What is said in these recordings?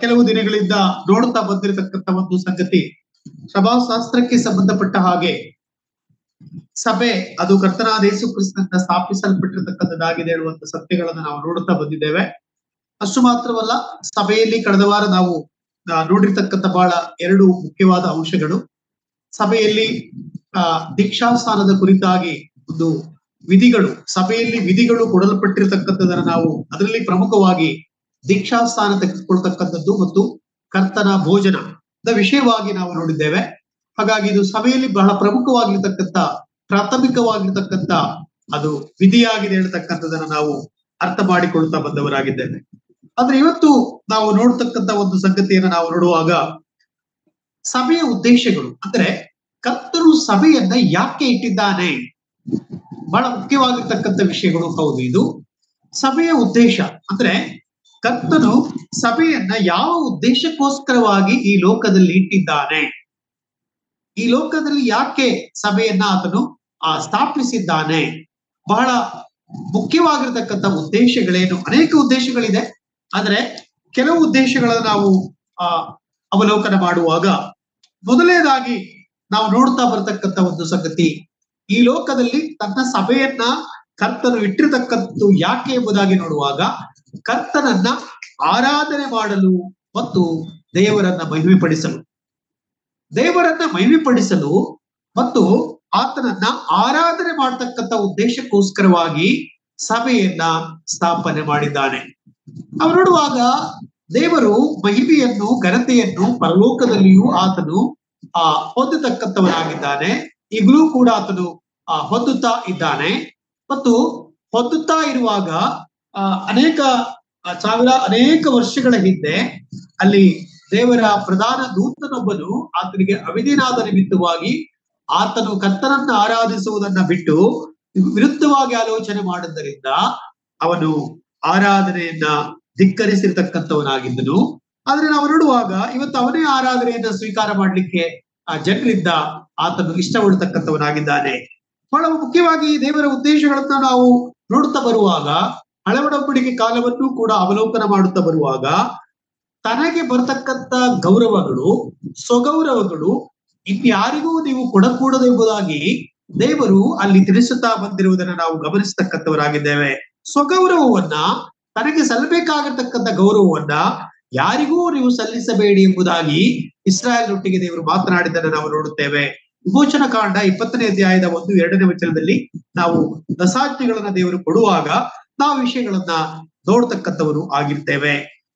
ಕೆಲವು ದಿನಗಳಿಂದ ನೋಡುತ್ತಾ ಬಂದಿರತಕ್ಕಂತ ಒಂದು ಸಂಗತಿ, ಸಭಾಶಾಸ್ತ್ರಕ್ಕೆ ಸಂಬಂಧಪಟ್ಟ ಹಾಗೆ ಸಭೆ ಅದು ಕರ್ತನಾದ ಯೇಸು ಕ್ರಿಸ್ತನಿಂದ ಸ್ಥಾಪಿಸಲ್ಪಟ್ಟಿರತಕ್ಕಂಥದ್ದಾಗಿದೆ ಹೇಳುವಂತ ಸತ್ಯಗಳನ್ನ ನಾವು ನೋಡುತ್ತಾ ಬಂದಿದ್ದೇವೆ. ಅಷ್ಟು ಮಾತ್ರವಲ್ಲ, ಸಭೆಯಲ್ಲಿ ಕಳೆದ ವಾರ ನಾವು ನೋಡಿರ್ತಕ್ಕಂಥ ಬಹಳ ಎರಡು ಮುಖ್ಯವಾದ ಅಂಶಗಳು. ಸಭೆಯಲ್ಲಿ ದೀಕ್ಷಾಸ್ಥಾನದ ಕುರಿತಾಗಿ ಒಂದು ವಿಧಿಗಳು, ಸಭೆಯಲ್ಲಿ ವಿಧಿಗಳು ಕೊಡಲ್ಪಟ್ಟಿರತಕ್ಕಂಥದನ್ನ ನಾವು ಅದರಲ್ಲಿ ಪ್ರಮುಖವಾಗಿ ದೀಕ್ಷಾಸ್ಥಾನ ತೆಗೆದುಕೊಳ್ತಕ್ಕಂಥದ್ದು ಮತ್ತು ಕರ್ತನ ಭೋಜನದ ವಿಷಯವಾಗಿ ನಾವು ನೋಡಿದ್ದೇವೆ. ಹಾಗಾಗಿ ಇದು ಸಭೆಯಲ್ಲಿ ಬಹಳ ಪ್ರಮುಖವಾಗಿರ್ತಕ್ಕಂಥ, ಪ್ರಾಥಮಿಕವಾಗಿರ್ತಕ್ಕಂಥ ಅದು ವಿಧಿಯಾಗಿದೆ ಹೇಳ್ತಕ್ಕಂಥದನ್ನ ನಾವು ಅರ್ಥ ಮಾಡಿಕೊಳ್ತಾ ಬಂದವರಾಗಿದ್ದೇವೆ. ಆದ್ರೆ ಇವತ್ತು ನಾವು ನೋಡ್ತಕ್ಕಂಥ ಒಂದು ಸಂಗತಿಯನ್ನ ನಾವು ನೋಡುವಾಗ, ಸಭೆಯ ಉದ್ದೇಶಗಳು ಅಂದ್ರೆ ಕರ್ತನು ಸಭೆಯನ್ನ ಯಾಕೆ ಇಟ್ಟಿದ್ದಾನೆ, ಬಹಳ ಮುಖ್ಯವಾಗಿರ್ತಕ್ಕಂಥ ವಿಷಯಗಳು. ಹೌದು, ಇದು ಸಭೆಯ ಉದ್ದೇಶ ಅಂದ್ರೆ ಕರ್ತನು ಸಭೆಯನ್ನ ಯಾವ ಉದ್ದೇಶಕ್ಕೋಸ್ಕರವಾಗಿ ಈ ಲೋಕದಲ್ಲಿ ಇಟ್ಟಿದ್ದಾನೆ, ಈ ಲೋಕದಲ್ಲಿ ಯಾಕೆ ಸಭೆಯನ್ನ ಆತನು ಸ್ಥಾಪಿಸಿದ್ದಾನೆ, ಬಹಳ ಮುಖ್ಯವಾಗಿರ್ತಕ್ಕಂಥ ಉದ್ದೇಶಗಳೇನು. ಅನೇಕ ಉದ್ದೇಶಗಳಿದೆ, ಆದ್ರೆ ಕೆಲವು ಉದ್ದೇಶಗಳನ್ನ ನಾವು ಅವಲೋಕನ ಮಾಡುವಾಗ, ಮೊದಲನೇದಾಗಿ ನಾವು ನೋಡ್ತಾ ಬರ್ತಕ್ಕಂಥ ಒಂದು ಸಂಗತಿ, ಈ ಲೋಕದಲ್ಲಿ ತನ್ನ ಸಭೆಯನ್ನ ಕರ್ತನು ಇಟ್ಟಿರ್ತಕ್ಕಂಥದ್ದು ಯಾಕೆ ಎಂಬುದಾಗಿ ನೋಡುವಾಗ, ಕರ್ತನನ್ನ ಆರಾಧನೆ ಮಾಡಲು ಮತ್ತು ದೇವರನ್ನ ಮಹಿಮೆಪಡಿಸಲು, ದೇವರನ್ನ ಮಹಿಮೆಪಡಿಸಲು ಮತ್ತು ಆತನನ್ನ ಆರಾಧನೆ ಮಾಡತಕ್ಕಂಥ ಉದ್ದೇಶಕ್ಕೋಸ್ಕರವಾಗಿ ಸಭೆಯನ್ನ ಸ್ಥಾಪನೆ ಮಾಡಿದ್ದಾನೆ. ನಾವು ನೋಡುವಾಗ ದೇವರು ಮಹಿಮೆಯನ್ನು, ಘನತೆಯನ್ನು ಪರಲೋಕದಲ್ಲಿಯೂ ಆತನು ಹೊಂದತಕ್ಕಂಥವನಾಗಿದ್ದಾನೆ. ಈಗಲೂ ಕೂಡ ಆತನು ಹೊಂದುತ್ತಾ ಇದ್ದಾನೆ. ಮತ್ತು ಹೊಂದುತ್ತಾ ಇರುವಾಗ ಅನೇಕ ವರ್ಷಗಳ ಹಿಂದೆ ಅಲ್ಲಿ ದೇವರ ಪ್ರಧಾನ ದೂತನೊಬ್ಬನು ಆತನಿಗೆ ಅವಿಧೇಯನಾದ ನಿಮಿತ್ತವಾಗಿ ಆತನು ಕರ್ತನನ್ನ ಆರಾಧಿಸುವುದನ್ನ ಬಿಟ್ಟು ವಿರುದ್ಧವಾಗಿ ಆಲೋಚನೆ ಮಾಡಿದ್ದರಿಂದ ಅವನು ಆರಾಧನೆಯನ್ನ ಧಿಕ್ಕರಿಸಿರ್ತಕ್ಕಂಥವನಾಗಿದ್ದನು. ಆದ್ರೆ ನಾವು ನೋಡುವಾಗ ಇವತ್ತು ಅವನೇ ಆರಾಧನೆಯನ್ನ ಸ್ವೀಕಾರ ಮಾಡ್ಲಿಕ್ಕೆ ಜನರಿಂದ ಆತನು ಇಷ್ಟಪಡ್ತಕ್ಕಂಥವನಾಗಿದ್ದಾನೆ. ಬಹಳ ಮುಖ್ಯವಾಗಿ ದೇವರ ಉದ್ದೇಶಗಳನ್ನ ನಾವು ನೋಡುತ್ತಾ ಬರುವಾಗ, ಹಳೆ ಒಡಂಬಡಿಕೆ ಕಾಲವನ್ನು ಕೂಡ ಅವಲೋಕನ ಮಾಡುತ್ತಾ ಬರುವಾಗ, ತನಗೆ ಬರ್ತಕ್ಕಂಥ ಗೌರವಗಳು, ಸ್ವಗೌರವಗಳು ಇನ್ಯಾರಿಗೂ ನೀವು ಕೊಡಕೂಡದು ಎಂಬುದಾಗಿ ದೇವರು ಅಲ್ಲಿ ತಿಳಿಸುತ್ತಾ ಬಂದಿರುವುದನ್ನು ನಾವು ಗಮನಿಸತಕ್ಕಂಥವರಾಗಿದ್ದೇವೆ. ಸ್ವಗೌರವವನ್ನ, ತನಗೆ ಸಲ್ಲಬೇಕಾಗಿರ್ತಕ್ಕಂಥ ಗೌರವವನ್ನ ಯಾರಿಗೂ ನೀವು ಸಲ್ಲಿಸಬೇಡಿ ಎಂಬುದಾಗಿ ಇಸ್ರಾಯೇಲ್ನೊಟ್ಟಿಗೆ ದೇವರು ಮಾತನಾಡಿದ್ದನ್ನು ನಾವು ನೋಡುತ್ತೇವೆ. ವಿಮೋಚನ ಕಾಂಡ 20ನೇ ಅಧ್ಯಾಯದ 1-2ನೇ ವಚನದಲ್ಲಿ ನಾವು ದಶಾಜ್ಞೆಗಳನ್ನ ದೇವರು ಕೊಡುವಾಗ ನಾವು ವಿಷಯಗಳನ್ನ ನೋಡ್ತಕ್ಕಂಥವರು ಆಗಿರ್ತೇವೆ.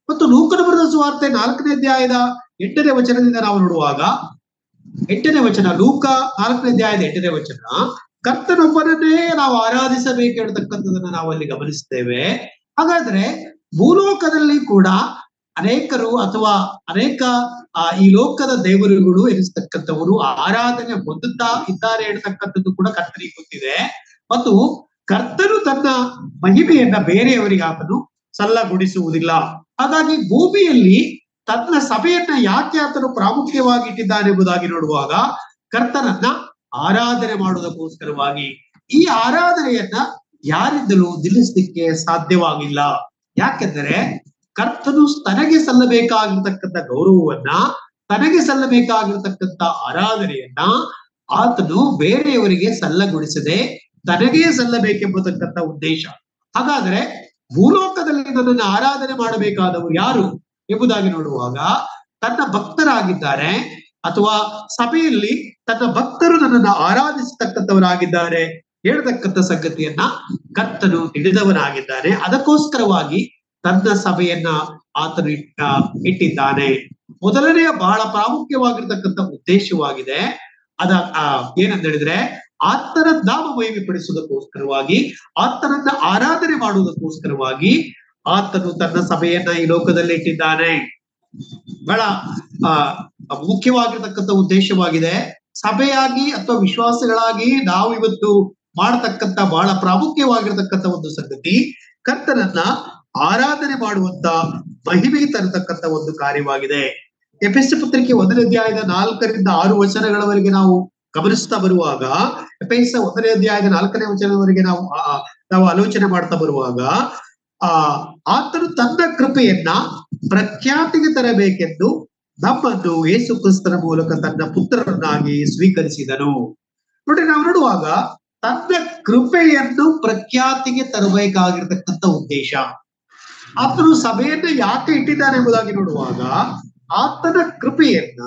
ಮತ್ತು ಲೂಕನ ಬರೆದ ಸುವಾರ್ತೆ 4ನೇ ಅಧ್ಯಾಯದ 8ನೇ ವಚನದಿಂದ ನಾವು ನೋಡುವಾಗ, 8ನೇ ವಚನ, ಲೂಕ 4ನೇ ಅಧ್ಯಾಯದ 8ನೇ ವಚನ, ಕರ್ತನೊಬ್ಬನನ್ನೇ ನಾವು ಆರಾಧಿಸಬೇಕು ಹೇಳ್ತಕ್ಕಂಥದನ್ನ ನಾವು ಅಲ್ಲಿ ಗಮನಿಸ್ತೇವೆ. ಹಾಗಾದ್ರೆ ಭೂಲೋಕದಲ್ಲಿ ಕೂಡ ಅನೇಕರು ಅಥವಾ ಅನೇಕ ಈ ಲೋಕದ ದೇವರುಗಳು ಎನಿಸ್ತಕ್ಕಂಥವರು ಆರಾಧನೆ ಹೊಂದುತ್ತಾ ಇದ್ದಾರೆ ಹೇಳ್ತಕ್ಕಂಥದ್ದು ಕೂಡ ಕರ್ತನಿಗೆ ಗೊತ್ತಿದೆ. ಮತ್ತು ಕರ್ತನು ತನ್ನ ಮಹಿಮೆಯನ್ನ ಬೇರೆಯವರಿಗೆ ಆತನು ಸಲ್ಲಗೊಡಿಸುವುದಿಲ್ಲ. ಹಾಗಾಗಿ ಭೂಮಿಯಲ್ಲಿ ತನ್ನ ಸಭೆಯನ್ನ ಯಾಕೆ ಆತನು ಪ್ರಾಮುಖ್ಯವಾಗಿ ಇಟ್ಟಿದ್ದಾನೆ ಎಂಬುದಾಗಿ ನೋಡುವಾಗ, ಕರ್ತನನ್ನ ಆರಾಧನೆ ಮಾಡುವುದಕ್ಕೋಸ್ಕರವಾಗಿ. ಈ ಆರಾಧನೆಯನ್ನ ಯಾರಿಂದಲೂ ನಿಲ್ಲಿಸಲಿಕ್ಕೆ ಸಾಧ್ಯವಾಗಿಲ್ಲ. ಯಾಕೆಂದರೆ ಕರ್ತನು ತನಗೆ ಸಲ್ಲಬೇಕಾಗಿರ್ತಕ್ಕಂಥ ಗೌರವವನ್ನ, ತನಗೆ ಸಲ್ಲಬೇಕಾಗಿರ್ತಕ್ಕಂಥ ಆರಾಧನೆಯನ್ನ ಆತನು ಬೇರೆಯವರಿಗೆ ಸಲ್ಲಗೊಳಿಸದೆ ತನಗೇ ಸಲ್ಲಬೇಕೆಂಬತಕ್ಕಂಥ ಉದ್ದೇಶ. ಹಾಗಾದ್ರೆ ಭೂಲೋಕದಲ್ಲಿ ನನ್ನನ್ನು ಆರಾಧನೆ ಮಾಡಬೇಕಾದವರು ಯಾರು ಎಂಬುದಾಗಿ ನೋಡುವಾಗ, ತನ್ನ ಭಕ್ತರಾಗಿದ್ದಾರೆ ಅಥವಾ ಸಭೆಯಲ್ಲಿ ತನ್ನ ಭಕ್ತರು ನನ್ನನ್ನು ಆರಾಧಿಸತಕ್ಕಂಥವರಾಗಿದ್ದಾರೆ ಹೇಳ್ತಕ್ಕಂಥ ಸಂಗತಿಯನ್ನ ಕರ್ತನು ತಿಳಿದವನಾಗಿದ್ದಾನೆ. ಅದಕ್ಕೋಸ್ಕರವಾಗಿ ತನ್ನ ಸಭೆಯನ್ನ ಆತನು ಇಟ್ಟಿದ್ದಾನೆ. ಮೊದಲನೆಯ ಬಹಳ ಪ್ರಾಮುಖ್ಯವಾಗಿರ್ತಕ್ಕಂಥ ಉದ್ದೇಶವಾಗಿದೆ. ಏನಂತ ಹೇಳಿದ್ರೆ, ಆತನ ನಾಮ ಮಹಿಮೆ ಪಡಿಸುವುದಕ್ಕೋಸ್ಕರವಾಗಿ, ಆತನನ್ನ ಆರಾಧನೆ ಮಾಡುವುದಕ್ಕೋಸ್ಕರವಾಗಿ ಆತನು ತನ್ನ ಸಭೆಯನ್ನ ಈ ಲೋಕದಲ್ಲಿ ಇಟ್ಟಿದ್ದಾನೆ. ಬಹಳ ಮುಖ್ಯವಾಗಿರ್ತಕ್ಕಂಥ ಉದ್ದೇಶವಾಗಿದೆ. ಸಭೆಯಾಗಿ ಅಥವಾ ವಿಶ್ವಾಸಗಳಾಗಿ ನಾವು ಇವತ್ತು ಮಾಡತಕ್ಕಂಥ ಬಹಳ ಪ್ರಾಮುಖ್ಯವಾಗಿರ್ತಕ್ಕಂಥ ಒಂದು ಸಂಗತಿ, ಕರ್ತನನ್ನ ಆರಾಧನೆ ಮಾಡುವಂತ ಮಹಿಮೆ ತರತಕ್ಕಂಥ ಒಂದು ಕಾರ್ಯವಾಗಿದೆ. ಎಫೆಸ ಪತ್ರಿಕೆ 1ನೇ ಅಧ್ಯಾಯದ 4-6 ವಚನಗಳವರೆಗೆ ನಾವು ಗಮನಿಸ್ತಾ ಬರುವಾಗ, ಎಫೆಸ 1ನೇ ಅಧ್ಯಾಯದ 4ನೇ ವಚನದವರೆಗೆ ನಾವು ಆಲೋಚನೆ ಮಾಡ್ತಾ ಬರುವಾಗ, ಆತನು ತನ್ನ ಕೃಪೆಯನ್ನ ಪ್ರಖ್ಯಾತಿಗೆ ತರಬೇಕೆಂದು ನಮ್ಮನ್ನು ಯೇಸು ಕ್ರಿಸ್ತನ ಮೂಲಕ ತನ್ನ ಪುತ್ರರನ್ನಾಗಿ ಸ್ವೀಕರಿಸಿದನು. ನೋಡಿ, ನಾವು ನೋಡುವಾಗ ತನ್ನ ಕೃಪೆಯನ್ನು ಪ್ರಖ್ಯಾತಿಗೆ ತರಬೇಕಾಗಿರ್ತಕ್ಕಂಥ ಉದ್ದೇಶ. ಆತನು ಸಭೆಯನ್ನ ಯಾಕೆ ಇಟ್ಟಿದ್ದಾನೆ ಎಂಬುದಾಗಿ ನೋಡುವಾಗ ಆತನ ಕೃಪೆಯನ್ನ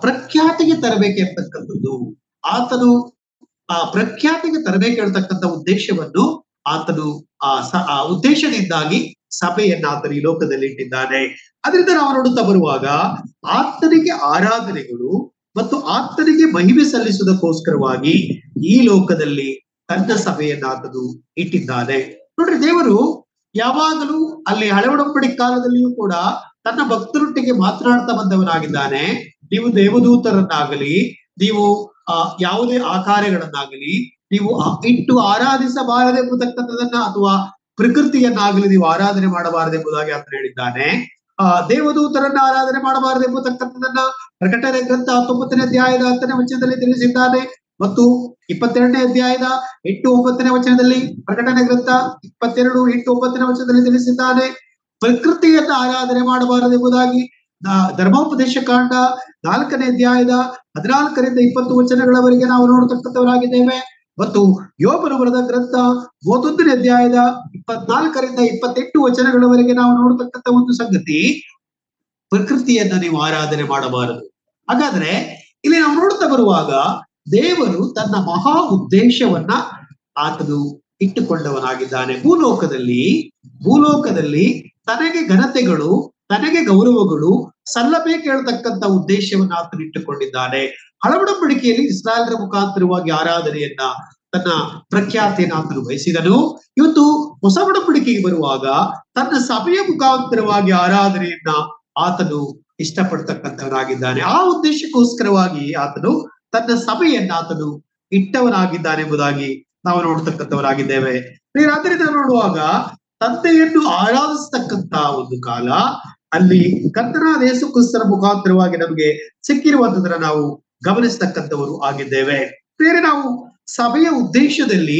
ಪ್ರಖ್ಯಾತಿಗೆ ತರಬೇಕೆಂಬತಕ್ಕಂಥದ್ದು. ಆತನು ಪ್ರಖ್ಯಾತಿಗೆ ತರಬೇಕಿರತಕ್ಕಂಥ ಉದ್ದೇಶವನ್ನು ಆತನು ಆ ಉದ್ದೇಶದಿಂದಾಗಿ ಸಭೆಯನ್ನ ಆತನು ಈ ಲೋಕದಲ್ಲಿ ಇಟ್ಟಿದ್ದಾನೆ. ಅದರಿಂದ ನಾವು ನೋಡುತ್ತಾ ಬರುವಾಗ ಆತನಿಗೆ ಆರಾಧನೆಗಳು ಮತ್ತು ಆತನಿಗೆ ಮಹಿಮೆ ಸಲ್ಲಿಸುವುದಕ್ಕೋಸ್ಕರವಾಗಿ ಈ ಲೋಕದಲ್ಲಿ ತನ್ನ ಸಭೆಯನ್ನ ಆತನು ಇಟ್ಟಿದ್ದಾನೆ. ನೋಡ್ರಿ, ದೇವರು ಯಾವಾಗಲೂ ಅಲ್ಲಿ ಹಳೆ ಒಡಂಬಡಿಕೆ ಕಾಲದಲ್ಲಿಯೂ ಕೂಡ ತನ್ನ ಭಕ್ತರೊಟ್ಟಿಗೆ ಮಾತನಾಡ್ತಾ ಬಂದವನಾಗಿದ್ದಾನೆ. ನೀವು ದೇವದೂತರನ್ನಾಗಲಿ, ನೀವು ಯಾವುದೇ ಆಕಾರಗಳನ್ನಾಗಲಿ ನೀವು ಇಟ್ಟು ಆರಾಧಿಸಬಾರದೆಂಬುದಕ್ಕಂಥದನ್ನ ಅಥವಾ ಪ್ರಕೃತಿಯನ್ನಾಗಲಿ ನೀವು ಆರಾಧನೆ ಮಾಡಬಾರದೆಂಬುದಾಗಿ ಆತ ಹೇಳಿದ್ದಾನೆ. ದೇವದೂತರನ್ನ ಆರಾಧನೆ ಮಾಡಬಾರದೆಂಬುದಕ್ಕಂಥದನ್ನ ಪ್ರಕಟಣೆ ಗ್ರಂಥ 19ನೇ ಅಧ್ಯಾಯದ 10ನೇ ವಚನದಲ್ಲಿ ತಿಳಿಸಿದ್ದಾನೆ. ಮತ್ತು 22ನೇ ಅಧ್ಯಾಯದ 8-9ನೇ ವಚನದಲ್ಲಿ, ಪ್ರಕಟಣೆ ಗ್ರಂಥ 22:8-9ನೇ ವಚನದಲ್ಲಿ ತಿಳಿಸಿದ್ದಾನೆ. ಪ್ರಕೃತಿಯನ್ನ ಆರಾಧನೆ ಮಾಡಬಾರದೆಂಬುದಾಗಿ ಧರ್ಮೋಪದೇಶ ಕಾಂಡ 4ನೇ ಅಧ್ಯಾಯದ 14ರಿಂದ 20 ವಚನಗಳವರೆಗೆ ನಾವು ನೋಡತಕ್ಕಂಥವರಾಗಿದ್ದೇವೆ. ಮತ್ತು ಯೋಬನ ಬರೆದ ಗ್ರಂಥ 31ನೇ ಅಧ್ಯಾಯದ 24ರಿಂದ 28 ವಚನಗಳವರೆಗೆ ನಾವು ನೋಡತಕ್ಕಂಥ ಒಂದು ಸಂಗತಿ, ಪ್ರಕೃತಿಯನ್ನ ನೀವು ಆರಾಧನೆ ಮಾಡಬಾರದು. ಹಾಗಾದ್ರೆ ಇಲ್ಲಿ ನಾವು ನೋಡ್ತಾ ಬರುವಾಗ ದೇವರು ತನ್ನ ಮಹಾ ಉದ್ದೇಶವನ್ನ ಆತನು ಇಟ್ಟುಕೊಂಡವನಾಗಿದ್ದಾನೆ. ಭೂಲೋಕದಲ್ಲಿ ತನಗೆ ಘನತೆಗಳು, ತನಗೆ ಗೌರವಗಳು ಸಲ್ಲಬೇಕು ಹೇಳ್ತಕ್ಕಂಥ ಉದ್ದೇಶವನ್ನ ಆತನು ಇಟ್ಟುಕೊಂಡಿದ್ದಾನೆ. ಹಳವಡಂಬಡಿಕೆಯಲ್ಲಿ ಇಸ್ರಾಯೇಲರ ಮುಖಾಂತರವಾಗಿ ಆರಾಧನೆಯನ್ನ, ತನ್ನ ಪ್ರಖ್ಯಾತಿಯನ್ನು ಆತನು ಬಯಸಿದನು. ಇವತ್ತು ಹೊಸ ಒಡಂಬಡಿಕೆಗೆ ಬರುವಾಗ ತನ್ನ ಸಭೆಯ ಮುಖಾಂತರವಾಗಿ ಆರಾಧನೆಯನ್ನ ಆತನು ಇಷ್ಟಪಡ್ತಕ್ಕಂಥವನಾಗಿದ್ದಾನೆ. ಆ ಉದ್ದೇಶಕ್ಕೋಸ್ಕರವಾಗಿ ಆತನು ತನ್ನ ಸಭೆಯನ್ನ ಆತನು ಇಟ್ಟವನಾಗಿದ್ದಾನೆ ಎಂಬುದಾಗಿ ನಾವು ನೋಡ್ತಕ್ಕಂಥವರಾಗಿದ್ದೇವೆ. ಆದ್ದರಿಂದ ನೋಡುವಾಗ ತಂದೆಯನ್ನು ಆರಾಧಿಸ್ತಕ್ಕಂತ ಒಂದು ಕಾಲ ಅಲ್ಲಿ ಕರ್ತನಾದ ಯೇಸು ಕ್ರಿಸ್ತನ ಮುಖಾಂತರವಾಗಿ ನಮಗೆ ಸಿಕ್ಕಿರುವಂತದನ್ನ ನಾವು ಗಮನಿಸ್ತಕ್ಕಂಥವರು ಆಗಿದ್ದೇವೆ. ಬೇರೆ ನಾವು ಸಭೆಯ ಉದ್ದೇಶದಲ್ಲಿ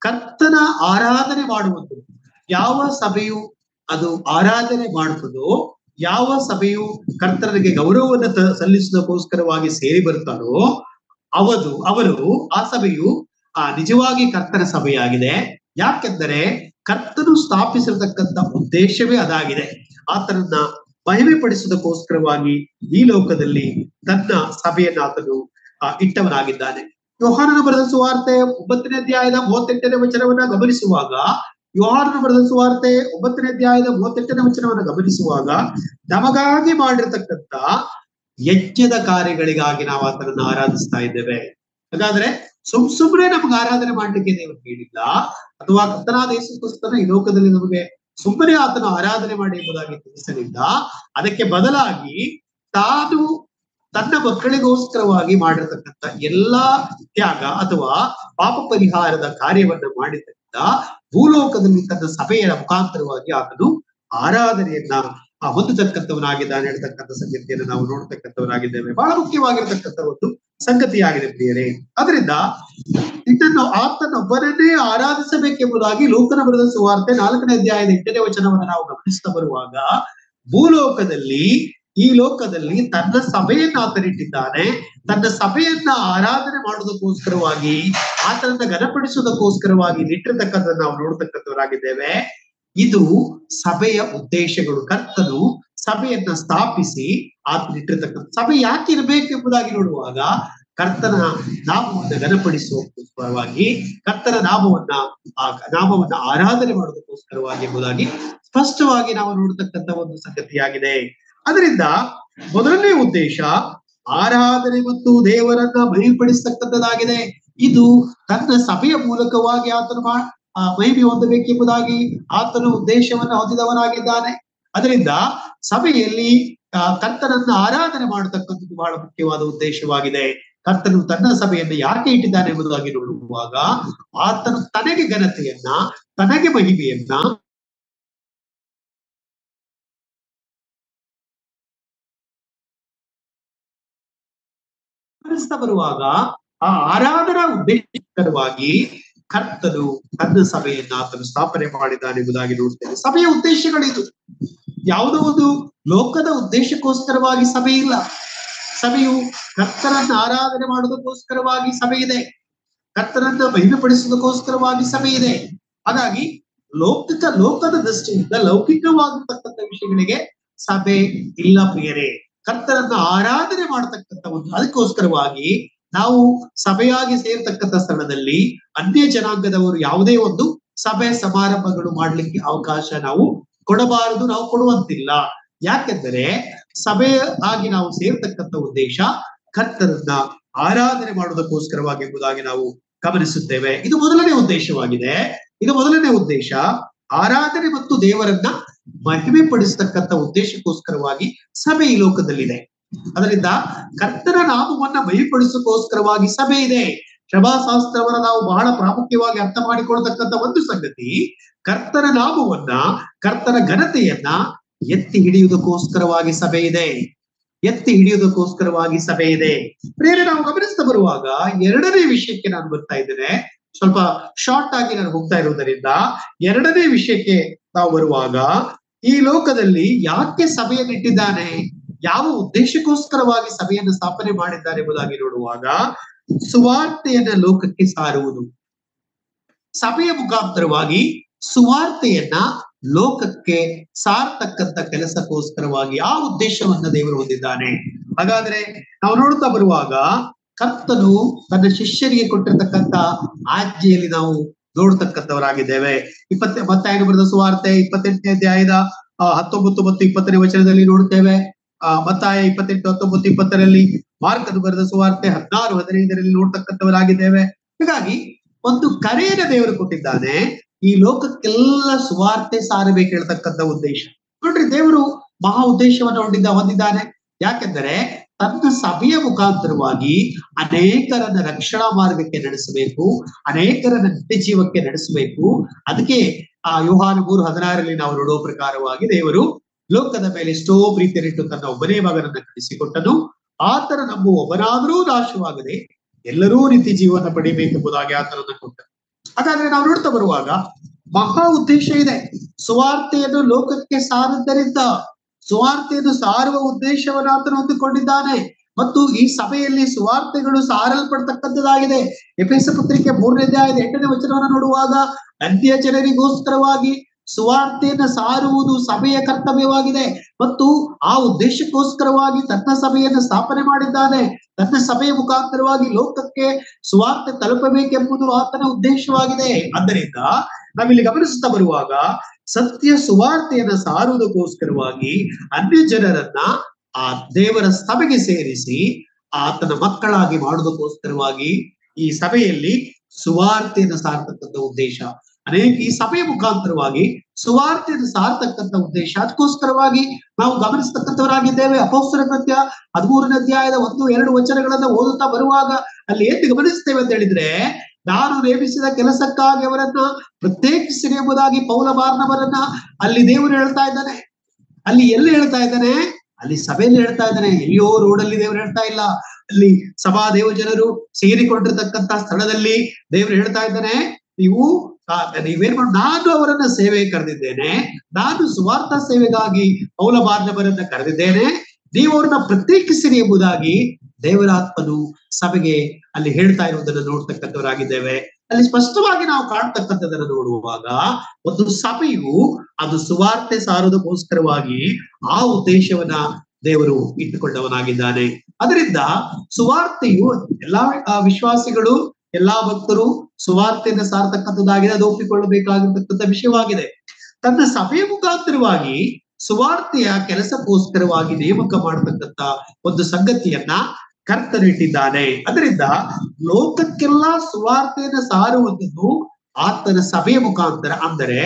ಕರ್ತನ ಆರಾಧನೆ ಮಾಡುವಂಥದ್ದು, ಯಾವ ಸಭೆಯು ಅದು ಆರಾಧನೆ ಮಾಡುತ್ತದೋ, ಯಾವ ಸಭೆಯು ಕರ್ತನಿಗೆ ಗೌರವವನ್ನು ಸಲ್ಲಿಸುವುದಕ್ಕೋಸ್ಕರವಾಗಿ ಸೇರಿ ಬರ್ತಾರೋ ಅವರು ಆ ಸಭೆಯು ನಿಜವಾಗಿ ಕರ್ತನ ಸಭೆಯಾಗಿದೆ. ಯಾಕೆಂದರೆ ಕರ್ತನು ಸ್ಥಾಪಿಸಿರತಕ್ಕಂಥ ಉದ್ದೇಶವೇ ಅದಾಗಿದೆ. ಆತನನ್ನ ಮಹಿಮೆ ಪಡಿಸುವುದಕ್ಕೋಸ್ಕರವಾಗಿ ಈ ಲೋಕದಲ್ಲಿ ತನ್ನ ಸಭೆಯನ್ನ ಆತನು ಇಟ್ಟವನಾಗಿದ್ದಾನೆ. ಯೋಹಾನನ ಬರೆದ ಸುವಾರ್ತೆ 9ನೇ ಅಧ್ಯಾಯದ 38ನೇ ವಚನವನ್ನ ಗಮನಿಸುವಾಗ, ಯೋಹಾನನ ಬರೆದ ಸುವಾರ್ತೆ 9ನೇ ಅಧ್ಯಾಯದ 38ನೇ ವಚನವನ್ನ ಗಮನಿಸುವಾಗ, ನಮಗಾಗಿ ಮಾಡಿರ್ತಕ್ಕಂಥ ಯಜ್ಞದ ಕಾರ್ಯಗಳಿಗಾಗಿ ನಾವು ಆತನನ್ನ ಆರಾಧಿಸ್ತಾ ಇದ್ದೇವೆ. ಹಾಗಾದ್ರೆ ಸುಮ್ಮನೆ ನಮ್ಗೆ ಆರಾಧನೆ ಮಾಡ್ಲಿಕ್ಕೆ ದೇವರು ಹೇಳಿಲ್ಲ, ಅಥವಾ ಕರ್ತನಾದ ಯೇಸು ಕ್ರಿಸ್ತನ ಈ ಲೋಕದಲ್ಲಿ ನಮಗೆ ಸುಮ್ಮನೆ ಆತನ ಆರಾಧನೆ ಮಾಡಿ ಎಂಬುದಾಗಿ ತಿಳಿಸಲಿಲ್ಲ. ಅದಕ್ಕೆ ಬದಲಾಗಿ ತಾನು ತನ್ನ ಮಕ್ಕಳಿಗೋಸ್ಕರವಾಗಿ ಮಾಡಿರ್ತಕ್ಕಂಥ ಎಲ್ಲಾ ತ್ಯಾಗ ಅಥವಾ ಪಾಪ ಪರಿಹಾರದ ಕಾರ್ಯವನ್ನ ಮಾಡಿದ್ದರಿಂದ ಭೂಲೋಕದಲ್ಲಿ ತನ್ನ ಸಭೆಯ ಮುಖಾಂತರವಾಗಿ ಆತನು ಆರಾಧನೆಯನ್ನ ಹೊಂದತಕ್ಕಂಥವನಾಗಿದ್ದಾನೆ ಹೇಳ್ತಕ್ಕಂಥ ಸಂಗತಿಯನ್ನು ನಾವು ನೋಡ್ತಕ್ಕಂಥವರಾಗಿದ್ದೇವೆ. ಬಹಳ ಮುಖ್ಯವಾಗಿರ್ತಕ್ಕಂಥ ಒಂದು ಸಂಗತಿಯಾಗಿದೆ ಪ್ರಿಯರೇ. ಅದರಿಂದ ಇದನ್ನು ಆತನೊಬ್ಬರನ್ನೇ ಆರಾಧಿಸಬೇಕೆಂಬುದಾಗಿ ಲೂಕನ ಬರೆದ ಸುವಾರ್ತೆ 4ನೇ ಅಧ್ಯಾಯದ 8ನೇ ವಚನವನ್ನು ನಾವು ಗಮನಿಸ್ತಾ ಬರುವಾಗ, ಈ ಲೋಕದಲ್ಲಿ ತನ್ನ ಸಭೆಯನ್ನ ಆತನಿಟ್ಟಿದ್ದಾನೆ. ತನ್ನ ಸಭೆಯನ್ನ ಆರಾಧನೆ ಮಾಡುವುದಕ್ಕೋಸ್ಕರವಾಗಿ, ಆತನನ್ನ ಘನಪಡಿಸುವುದಕ್ಕೋಸ್ಕರವಾಗಿ ಇಟ್ಟಿರ್ತಕ್ಕಂಥದ್ದು ನಾವು ನೋಡ್ತಕ್ಕಂಥವರಾಗಿದ್ದೇವೆ. ಇದು ಸಭೆಯ ಉದ್ದೇಶಗಳು. ಕರ್ತನು ಸಭೆಯನ್ನ ಸ್ಥಾಪಿಸಿ ಆತನಿಟ್ಟಿರ್ತಕ್ಕಂಥ ಸಭೆ ಯಾಕೆ ಇರಬೇಕು ಎಂಬುದಾಗಿ ನೋಡುವಾಗ, ಕರ್ತನ ನಾಮವನ್ನ ಘನಪಡಿಸುವಕ್ಕೋಸ್ಕರವಾಗಿ, ಕರ್ತನ ನಾಮವನ್ನ ಆರಾಧನೆ ಮಾಡೋದಕ್ಕೋಸ್ಕರವಾಗಿ ಎಂಬುದಾಗಿ ಸ್ಪಷ್ಟವಾಗಿ ನಾವು ನೋಡತಕ್ಕಂಥ ಒಂದು ಸಂಗತಿಯಾಗಿದೆ. ಅದರಿಂದ ಮೊದಲನೇ ಉದ್ದೇಶ ಆರಾಧನೆ ಮತ್ತು ದೇವರನ್ನ ಮಹಿಮೆಪಡಿಸತಕ್ಕಂಥದ್ದಾಗಿದೆ. ಇದು ತನ್ನ ಸಭೆಯ ಮೂಲಕವಾಗಿ ಆತನು ಮಹಿಮೆ ಹೊಂದಬೇಕೆಂಬುದಾಗಿ ಆತನು ಉದ್ದೇಶವನ್ನ ಹೊಂದಿದವನಾಗಿದ್ದಾನೆ. ಅದರಿಂದ ಸಭೆಯಲ್ಲಿ ಕರ್ತನನ್ನ ಆರಾಧನೆ ಮಾಡತಕ್ಕಂಥದ್ದು ಬಹಳ ಮುಖ್ಯವಾದ ಉದ್ದೇಶವಾಗಿದೆ. ಕರ್ತನು ತನ್ನ ಸಭೆಯನ್ನು ಯಾಕೆ ಇಟ್ಟಿದ್ದಾನೆ ಎಂಬುದಾಗಿ ನೋಡುವಾಗ, ಆತನು ತನಗೆ ಘನತೆಯನ್ನ, ತನಗೆ ಮಹಿಮೆಯನ್ನ ಬರುವಾಗ ಆ ಆರಾಧನಾ ಉದ್ದೇಶಕರವಾಗಿ ಕರ್ತನು ತನ್ನ ಸಭೆಯನ್ನ ಆತನು ಸ್ಥಾಪನೆ ಮಾಡಿದ್ದಾನೆ ಎಂಬುದಾಗಿ ನೋಡ್ತೇವೆ. ಸಭೆಯ ಉದ್ದೇಶಗಳಿದು. ಯಾವುದೋ ಒಂದು ಲೋಕದ ಉದ್ದೇಶಕ್ಕೋಸ್ಕರವಾಗಿ ಸಭೆ ಇಲ್ಲ. ಸಭೆಯು ಕರ್ತನನ್ನ ಆರಾಧನೆ ಮಾಡೋದಕ್ಕೋಸ್ಕರವಾಗಿ ಸಭೆ ಇದೆ. ಕರ್ತನನ್ನ ಮಹಿಮೆಪಡಿಸೋದಕ್ಕೋಸ್ಕರವಾಗಿ ಸಭೆ ಇದೆ. ಹಾಗಾಗಿ ಲೋಕದ ದೃಷ್ಟಿಯಿಂದ ಲೌಕಿಕವಾಗಿರ್ತಕ್ಕಂಥ ವಿಷಯಗಳಿಗೆ ಸಭೆ ಇಲ್ಲ ಪ್ರಿಯರೇ. ಕರ್ತನನ್ನ ಆರಾಧನೆ ಮಾಡತಕ್ಕಂಥ ಒಂದು ಅದಕ್ಕೋಸ್ಕರವಾಗಿ ನಾವು ಸಭೆಯಾಗಿ ಸೇರ್ತಕ್ಕಂಥ ಸ್ಥಳದಲ್ಲಿ ಅನ್ಯ ಜನಾಂಗದವರು ಯಾವುದೇ ಒಂದು ಸಭೆ ಸಮಾರಂಭಗಳು ಮಾಡ್ಲಿಕ್ಕೆ ಅವಕಾಶ ನಾವು ಕೊಡಬಾರದು, ನಾವು ಕೊಡುವಂತಿಲ್ಲ. ಯಾಕೆಂದರೆ ಸಭೆ ಆಗಿ ನಾವು ಸೇರ್ತಕ್ಕಂಥ ಉದ್ದೇಶ ಕರ್ತನನ್ನ ಆರಾಧನೆ ಮಾಡುವುದಕ್ಕೋಸ್ಕರವಾಗಿ ಎಂಬುದಾಗಿ ನಾವು ಗಮನಿಸುತ್ತೇವೆ. ಇದು ಮೊದಲನೇ ಉದ್ದೇಶವಾಗಿದೆ. ಇದು ಮೊದಲನೇ ಉದ್ದೇಶ ಆರಾಧನೆ ಮತ್ತು ದೇವರನ್ನ ಮಹಿಮೆ ಪಡಿಸತಕ್ಕಂಥ ಉದ್ದೇಶಕ್ಕೋಸ್ಕರವಾಗಿ ಸಭೆ ಈ ಲೋಕದಲ್ಲಿದೆ. ಅದರಿಂದ ಕರ್ತನ ನಾಮವನ್ನ ಮಹಿಮೆಪಡಿಸೋಕ್ಕೋಸ್ಕರವಾಗಿ ಸಭೆ ಇದೆ. ಸಭಾಶಾಸ್ತ್ರವನ್ನ ನಾವು ಬಹಳ ಪ್ರಾಮುಖ್ಯವಾಗಿ ಅರ್ಥ ಮಾಡಿಕೊಳ್ತಕ್ಕಂಥ ಒಂದು ಸಂಗತಿ, ಕರ್ತನ ನಾಮವನ್ನ, ಕರ್ತನ ಘನತೆಯನ್ನ ಎತ್ತಿ ಹಿಡಿಯುವುದಕ್ಕೋಸ್ಕರವಾಗಿ ಸಭೆ ಇದೆ. ಎತ್ತಿ ಹಿಡಿಯುವುದಕ್ಕೋಸ್ಕರವಾಗಿ ಸಭೆ ಇದೆ. ಬೇರೆ ನಾವು ಗಮನಿಸ್ತಾ ಬರುವಾಗ ಎರಡನೇ ವಿಷಯಕ್ಕೆ ನಾನು ಬರ್ತಾ ಇದ್ದೇನೆ. ಸ್ವಲ್ಪ ಶಾರ್ಟ್ ಆಗಿ ನಾನು ಹೋಗ್ತಾ ಇರುವುದರಿಂದ ಎರಡನೇ ವಿಷಯಕ್ಕೆ ನಾವು ಬರುವಾಗ, ಈ ಲೋಕದಲ್ಲಿ ಯಾಕೆ ಸಭೆಯನ್ನು ಇಟ್ಟಿದ್ದಾನೆ, ಯಾವ ಉದ್ದೇಶಕ್ಕೋಸ್ಕರವಾಗಿ ಸಭೆಯನ್ನು ಸ್ಥಾಪನೆ ಮಾಡಿದ್ದಾರೆ ಎಂಬುದಾಗಿ ನೋಡುವಾಗ, ಸುವಾರ್ತೆಯನ್ನ ಲೋಕಕ್ಕೆ ಸಾರುವುದು. ಸಭೆಯ ಮುಖಾಂತರವಾಗಿ ಸುವಾರ್ತೆಯನ್ನ ಲೋಕಕ್ಕೆ ಸಾರ್ತಕ್ಕಂಥ ಕೆಲಸಕ್ಕೋಸ್ಕರವಾಗಿ ಆ ಉದ್ದೇಶವನ್ನ ದೇವರು ಹೊಂದಿದ್ದಾನೆ. ಹಾಗಾದ್ರೆ ನಾವು ನೋಡ್ತಾ ಬರುವಾಗ ಕರ್ತನು ತನ್ನ ಶಿಷ್ಯರಿಗೆ ಕೊಟ್ಟಿರ್ತಕ್ಕಂಥ ಆಜ್ಞೆಯಲ್ಲಿ ನಾವು ನೋಡ್ತಕ್ಕಂಥವರಾಗಿದ್ದೇವೆ. ಮತ್ತಾಯನು ಬರೆದ ಸುವಾರ್ತೆ 28ನೇ ಅಧ್ಯಾಯದ 19 ಮತ್ತು 20ನೇ ವಚನದಲ್ಲಿ ನೋಡುತ್ತೇವೆ. ಮತ್ತಾಯ 28, 19, 20ರಲ್ಲಿ ಮಾರ್ಕನು ಬರೆದ ಸುವಾರ್ತೆ 16, 15ರಲ್ಲಿ ನೋಡ್ತಕ್ಕಂಥವರಾಗಿದ್ದೇವೆ. ಹೀಗಾಗಿ ಒಂದು ಕರೆಯನ್ನು ದೇವರು ಕೊಟ್ಟಿದ್ದಾನೆ, ಈ ಲೋಕಕ್ಕೆಲ್ಲ ಸುವಾರ್ತೆ ಸಾರಬೇಕು ಹೇಳ್ತಕ್ಕಂಥ ಉದ್ದೇಶ. ನೋಡ್ರಿ, ದೇವರು ಮಹಾ ಉದ್ದೇಶವನ್ನು ಹೊಂದಿದ್ದಾನೆ. ಯಾಕೆಂದರೆ ತನ್ನ ಸಭೆಯ ಮುಖಾಂತರವಾಗಿ ಅನೇಕರನ್ನ ರಕ್ಷಣಾ ಮಾರ್ಗಕ್ಕೆ ನಡೆಸಬೇಕು, ಅನೇಕರನ್ನ ನಿತ್ಯ ಜೀವಕ್ಕೆ ನಡೆಸಬೇಕು. ಅದಕ್ಕೆ ಯೋಹಾನ 3:16ರಲ್ಲಿ ನಾವು ನೋಡುವ ಪ್ರಕಾರವಾಗಿ ದೇವರು ಲೋಕದ ಮೇಲೆ ಎಷ್ಟೋ ಪ್ರೀತಿಯನ್ನಿಟ್ಟು ತನ್ನ ಒಬ್ಬನೇ ಮಗನನ್ನ ಕಳಿಸಿಕೊಟ್ಟನು. ಆತನ ನಂಬುವವನಾದರೂ ನಾಶವಾಗದೆ ಎಲ್ಲರೂ ನಿತ್ಯ ಜೀವನ ಪಡಿಬೇಕೆಂಬುದಾಗಿ ಆತನನ್ನ ಕೊಟ್ಟನು. ಹಾಗಾದ್ರೆ ನಾವು ನೋಡ್ತಾ ಬರುವಾಗ ಮಹಾ ಉದ್ದೇಶ ಇದೆ. ಸುವಾರ್ತೆಯನ್ನು ಲೋಕಕ್ಕೆ ಸಾರದ್ದರಿಂದ ಸುವಾರ್ತೆಯನ್ನು ಸಾರುವ ಉದ್ದೇಶವನ್ನು ಆತನು ಹೊಂದಿಕೊಂಡಿದ್ದಾನೆ. ಮತ್ತು ಈ ಸಭೆಯಲ್ಲಿ ಸುವಾರ್ತೆಗಳು ಸಾರಲ್ಪಡ್ತಕ್ಕಂಥದ್ದಾಗಿದೆ. ಎಫೆಸ ಪತ್ರಿಕೆ 3ನೇ ಅಧ್ಯಾಯದ 8ನೇ ವಚನವನ್ನು ನೋಡುವಾಗ, ಅನ್ಯ ಜನರಿಗೋಸ್ಕರವಾಗಿ ಸುವಾರ್ತೆಯನ್ನ ಸಾರುವುದು ಸಭೆಯ ಕರ್ತವ್ಯವಾಗಿದೆ. ಮತ್ತು ಆ ಉದ್ದೇಶಕ್ಕೋಸ್ಕರವಾಗಿ ತನ್ನ ಸಭೆಯನ್ನು ಸ್ಥಾಪನೆ ಮಾಡಿದ್ದಾನೆ. ತನ್ನ ಸಭೆಯ ಮುಖಾಂತರವಾಗಿ ಲೋಕಕ್ಕೆ ಸುವಾರ್ತೆ ತಲುಪಬೇಕೆಂಬುದು ಆತನ ಉದ್ದೇಶವಾಗಿದೆ. ಆದ್ದರಿಂದ ನಾವಿಲ್ಲಿ ಗಮನಿಸುತ್ತಾ ಬರುವಾಗ ಸತ್ಯ ಸುವಾರ್ತೆಯನ್ನ ಸಾರುವುದಕ್ಕೋಸ್ಕರವಾಗಿ ಅನ್ಯ ಜನರನ್ನ ಆ ದೇವರ ಸಭೆಗೆ ಸೇರಿಸಿ ಆತನ ಮಕ್ಕಳಾಗಿ ಮಾಡುವುದಕ್ಕೋಸ್ಕರವಾಗಿ ಈ ಸಭೆಯಲ್ಲಿ ಸುವಾರ್ತೆಯನ್ನು ಸಾರತಕ್ಕಂಥ ಉದ್ದೇಶ ಅನೇಕ ಈ ಸಭೆಯ ಮುಖಾಂತರವಾಗಿ ಸುವಾರ್ತೆಯನ್ನು ಸಾರತಕ್ಕಂಥ ಉದ್ದೇಶ. ಅದಕ್ಕೋಸ್ಕರವಾಗಿ ನಾವು ಗಮನಿಸತಕ್ಕಂಥವರಾಗಿದ್ದೇವೆ. ಅಪೊಸ್ತಲರ ಕೃತ್ಯ 13ನೇ ಅಧ್ಯಾಯದ 1-2 ವಚನಗಳನ್ನ ಓದುತ್ತಾ ಬರುವಾಗ ಅಲ್ಲಿ ಏನು ಗಮನಿಸ್ತೇವೆ ಅಂತ ಹೇಳಿದ್ರೆ, ನಾನು ನೇಮಿಸಿದ ಕೆಲಸಕ್ಕಾಗಿ ಅವರನ್ನ ಪ್ರತ್ಯೇಕಿಸಿರಿ ಎಂಬುದಾಗಿ ಪೌಲ ಬಾರ್ನಬರನ್ನ ಅಲ್ಲಿ ದೇವರು ಹೇಳ್ತಾ ಇದ್ದಾನೆ. ಅಲ್ಲಿ ಎಲ್ಲಿ ಹೇಳ್ತಾ ಇದ್ದಾನೆ? ಅಲ್ಲಿ ಸಭೆಯಲ್ಲಿ ಹೇಳ್ತಾ ಇದ್ದಾನೆ. ಎಲ್ಲಿಯೋ ರೋಡಲ್ಲಿ ದೇವರು ಹೇಳ್ತಾ ಇಲ್ಲ. ಅಲ್ಲಿ ಸಭಾ ದೇವಜನರು ಸೇರಿಕೊಂಡಿರ್ತಕ್ಕಂಥ ಸ್ಥಳದಲ್ಲಿ ದೇವರು ಹೇಳ್ತಾ ಇದ್ದಾನೆ, ನೀವೇನ್ ಮಾಡಿ, ನಾನು ಅವರನ್ನ ಸೇವೆಗೆ ಕರೆದಿದ್ದೇನೆ, ನಾನು ಸುವಾರ್ಥ ಸೇವೆಗಾಗಿ ಪೌಲ ಬಾರ್ನಬರನ್ನ ಕರೆದಿದ್ದೇನೆ, ನೀವು ಅವ್ರನ್ನ ಪ್ರತ್ಯೇಕಿಸಿರಿ ಎಂಬುದಾಗಿ ದೇವರಾತ್ಮನು ಸಭೆಗೆ ಅಲ್ಲಿ ಹೇಳ್ತಾ ಇರುವುದನ್ನು ನೋಡ್ತಕ್ಕಂಥವರಾಗಿದ್ದೇವೆ. ಅಲ್ಲಿ ಸ್ಪಷ್ಟವಾಗಿ ನಾವು ಕಾಣ್ತಕ್ಕಂಥದನ್ನು ನೋಡುವಾಗ ಒಂದು ಸಭೆಯು ಅದು ಸುವಾರ್ತೆ ಸಾರೋದಕ್ಕೋಸ್ಕರವಾಗಿ ಆ ಉದ್ದೇಶವನ್ನ ದೇವರು ಇಟ್ಟುಕೊಂಡವನಾಗಿದ್ದಾನೆ. ಅದರಿಂದ ಸುವಾರ್ತೆಯು ಎಲ್ಲಾ ವಿಶ್ವಾಸಿಗಳು, ಎಲ್ಲಾ ಭಕ್ತರು ಸುವಾರ್ತೆಯನ್ನು ಸಾರತಕ್ಕಂಥದ್ದಾಗಿದೆ. ಅದು ಒಪ್ಪಿಕೊಳ್ಳಬೇಕಾಗಿರ್ತಕ್ಕಂಥ ವಿಷಯವಾಗಿದೆ. ತನ್ನ ಸಭೆಯ ಮುಖಾಂತರವಾಗಿ ಸುವಾರ್ತೆಯ ಕೆಲಸಕ್ಕೋಸ್ಕರವಾಗಿ ನೇಮಕ ಮಾಡತಕ್ಕಂಥ ಒಂದು ಸಂಗತಿಯನ್ನ ಕರ್ತನು ಇಟ್ಟಿದ್ದಾನೆ. ಅದರಿಂದ ಲೋಕಕ್ಕೆಲ್ಲ ಸುವಾರ್ತೆಯನ್ನು ಸಾರುವುದನ್ನು ಆತನ ಸಭೆಯ ಮುಖಾಂತರ, ಅಂದರೆ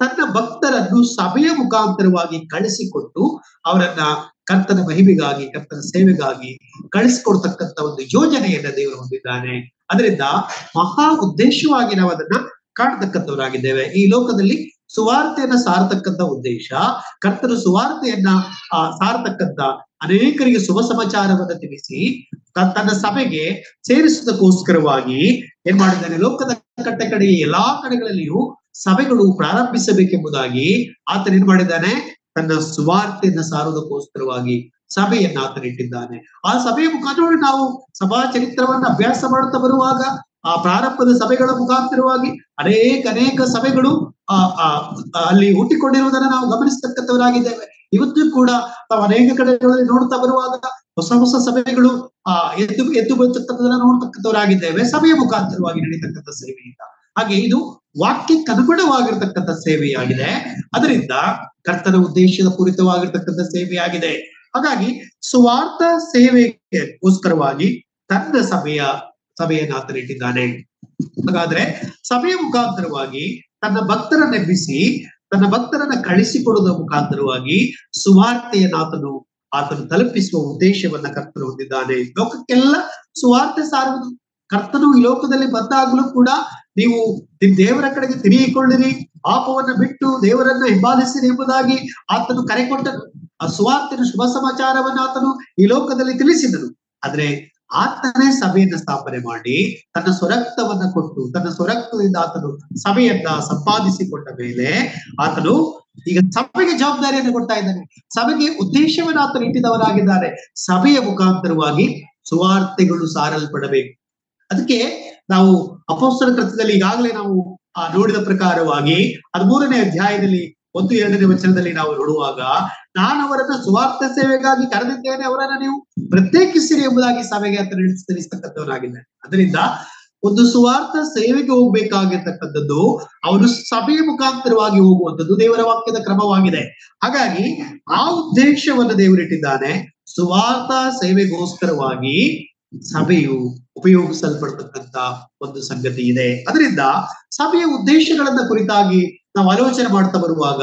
ತನ್ನ ಭಕ್ತರನ್ನು ಸಭೆಯ ಮುಖಾಂತರವಾಗಿ ಕಳಿಸಿಕೊಟ್ಟು ಅವರನ್ನ ಕರ್ತನ ಮಹಿಮೆಗಾಗಿ, ಕರ್ತನ ಸೇವೆಗಾಗಿ ಕಳಿಸಿಕೊಡ್ತಕ್ಕಂಥ ಒಂದು ಯೋಜನೆಯನ್ನ ದೇವರು ಹೊಂದಿದ್ದಾನೆ. ಅದರಿಂದ ಮಹಾ ಉದ್ದೇಶವಾಗಿ ನಾವು ಅದನ್ನ ಕಾಣತಕ್ಕಂಥವರಾಗಿದ್ದೇವೆ. ಈ ಲೋಕದಲ್ಲಿ ಸುವಾರ್ತೆಯನ್ನ ಸಾರತಕ್ಕಂಥ ಉದ್ದೇಶ, ಕರ್ತನು ಸುವಾರ್ತೆಯನ್ನ ಸಾರತಕ್ಕಂಥ ಅನೇಕರಿಗೆ ಶುಭ ಸಮಾಚಾರವನ್ನು ತಿಳಿಸಿ ತನ್ನ ಸಭೆಗೆ ಸೇರಿಸುವುದಕ್ಕೋಸ್ಕರವಾಗಿ ಏನ್ ಮಾಡಿದ್ದಾನೆ, ಲೋಕದ ಕಟ್ಟ ಕಡೆಗೆ ಎಲ್ಲಾ ಕಡೆಗಳಲ್ಲಿಯೂ ಸಭೆಗಳು ಪ್ರಾರಂಭಿಸಬೇಕೆಂಬುದಾಗಿ ಆತನ ಏನ್ ಮಾಡಿದ್ದಾನೆ, ತನ್ನ ಸುವಾರ್ತೆಯನ್ನ ಸಾರುವುದಕ್ಕೋಸ್ಕರವಾಗಿ ಸಭೆಯನ್ನ ಆತನಿಟ್ಟಿದ್ದಾನೆ. ಆ ಸಭೆಯ ಮುಖಾಂತರ ನಾವು ಸಭಾ ಚರಿತ್ರವನ್ನ ಅಭ್ಯಾಸ ಮಾಡುತ್ತಾ ಬರುವಾಗ ಆ ಪ್ರಾರಂಭದ ಸಭೆಗಳ ಮುಖಾಂತರವಾಗಿ ಅನೇಕ ಸಭೆಗಳು ಅಲ್ಲಿ ಹುಟ್ಟಿಕೊಂಡಿರುವುದನ್ನು ನಾವು ಗಮನಿಸತಕ್ಕಂಥವರಾಗಿದ್ದೇವೆ. ಇವತ್ತು ಕೂಡ ನಾವು ಅನೇಕ ಕಡೆಗಳಲ್ಲಿ ನೋಡ್ತಾ ಬರುವಾಗ ಹೊಸ ಸಭೆಗಳು ಎದ್ದು ಬರ್ತಕ್ಕಂಥದನ್ನ ನೋಡ್ತಕ್ಕಂಥವರಾಗಿದ್ದೇವೆ, ಸಭೆಯ ಮುಖಾಂತರವಾಗಿ ನಡೀತಕ್ಕಂಥ ಸೇವೆಯಿಂದ. ಹಾಗೆ ಇದು ವಾಕ್ಯಕ್ಕೆ ಅನುಗುಣವಾಗಿರ್ತಕ್ಕಂಥ ಸೇವೆಯಾಗಿದೆ. ಅದರಿಂದ ಕರ್ತನ ಉದ್ದೇಶದ ಪೂರಿತವಾಗಿರ್ತಕ್ಕಂಥ ಸೇವೆಯಾಗಿದೆ. ಹಾಗಾಗಿ ಸುವಾರ್ಥ ಸೇವೆಗೋಸ್ಕರವಾಗಿ ತನ್ನ ಸಭೆಯನ್ನು ಆತನಿಟ್ಟಿದ್ದಾನೆ. ಹಾಗಾದ್ರೆ ಸಭೆಯ ಮುಖಾಂತರವಾಗಿ ತನ್ನ ಭಕ್ತರನ್ನ ಎಬ್ಬಿಸಿ ತನ್ನ ಭಕ್ತರನ್ನ ಕಳಿಸಿಕೊಡುವುದರ ಮುಖಾಂತರವಾಗಿ ಸುವಾರ್ತೆಯನ್ನು ಆತನು ತಲುಪಿಸುವ ಉದ್ದೇಶವನ್ನ ಕರ್ತನು ಹೊಂದಿದ್ದಾನೆ. ಲೋಕಕ್ಕೆಲ್ಲ ಸುವಾರ್ತೆ ಸಾರುವುದು. ಕರ್ತನು ಈ ಲೋಕದಲ್ಲಿ ಬಂದಾಗಲೂ ಕೂಡ ನೀವು ದೇವರ ಕಡೆಗೆ ತಿರುಗಿಕೊಳ್ಳಿರಿ, ಪಾಪವನ್ನ ಬಿಟ್ಟು ದೇವರನ್ನ ಹಿಂಬಾಲಿಸಿರಿ ಎಂಬುದಾಗಿ ಆತನು ಕರೆ ಕೊಟ್ಟನು. ಆ ಸುವಾರ್ತೆಯ ಶುಭ ಸಮಾಚಾರವನ್ನ ಆತನು ಈ ಲೋಕದಲ್ಲಿ ತಿಳಿಸಿದನು. ಆದ್ರೆ ಆತನೇ ಸಭೆಯನ್ನ ಸ್ಥಾಪನೆ ಮಾಡಿ ತನ್ನ ಸ್ವರಕ್ತವನ್ನ ಕೊಟ್ಟು ತನ್ನ ಸ್ವರಕ್ತದಿಂದ ಆತನು ಸಭೆಯನ್ನ ಸಂಪಾದಿಸಿಕೊಂಡ ಮೇಲೆ ಆತನು ಈಗ ಸಭೆಗೆ ಜವಾಬ್ದಾರಿಯನ್ನು ಕೊಡ್ತಾ ಇದ್ದಾನೆ. ಸಭೆಗೆ ಉದ್ದೇಶವನ್ನು ಆತನು ಇಟ್ಟಿದವರಾಗಿದ್ದಾರೆ. ಸಭೆಯ ಮುಖಾಂತರವಾಗಿ ಸುವಾರ್ತೆಗಳು ಸಾರಲ್ಪಡಬೇಕು. ಅದಕ್ಕೆ ನಾವು ಅಪೊಸ್ತಲರ ಕೃತ್ಯದಲ್ಲಿ ಈಗಾಗಲೇ ನಾವು ನೋಡಿದ ಪ್ರಕಾರವಾಗಿ 13ನೇ ಅಧ್ಯಾಯದಲ್ಲಿ 1-2ನೇ ವಚನದಲ್ಲಿ ನಾವು ನೋಡುವಾಗ, ನಾನು ಅವರನ್ನ ಸುವಾರ್ಥ ಸೇವೆಗಾಗಿ ಕರೆದಿದ್ದೇನೆ, ಅವರನ್ನ ನೀವು ಪ್ರತ್ಯೇಕಿಸಿರಿ ಎಂಬುದಾಗಿ ಸಭೆಗೆ ಆತನು ತಿಳಿಸ್ತಕ್ಕಂಥವನಾಗಿದ್ದಾನೆ. ಅದರಿಂದ ಒಂದು ಸುವಾರ್ಥ ಸೇವೆಗೆ ಹೋಗ್ಬೇಕಾಗಿರ್ತಕ್ಕಂಥದ್ದು ಅವನು ಸಭೆಯ ಮುಖಾಂತರವಾಗಿ ಹೋಗುವಂಥದ್ದು ದೇವರ ವಾಕ್ಯದ ಕ್ರಮವಾಗಿದೆ. ಹಾಗಾಗಿ ಆ ಉದ್ದೇಶವನ್ನು ದೇವರಿಟ್ಟಿದ್ದಾನೆ. ಸುವಾರ್ಥ ಸೇವೆಗೋಸ್ಕರವಾಗಿ ಸಭೆಯು ಉಪಯೋಗಿಸಲ್ಪಡ್ತಕ್ಕಂಥ ಒಂದು ಸಂಗತಿ ಇದೆ. ಅದರಿಂದ ಸಭೆಯ ಉದ್ದೇಶಗಳನ್ನ ಕುರಿತಾಗಿ ನಾವು ಆಲೋಚನೆ ಮಾಡ್ತಾ ಬರುವಾಗ,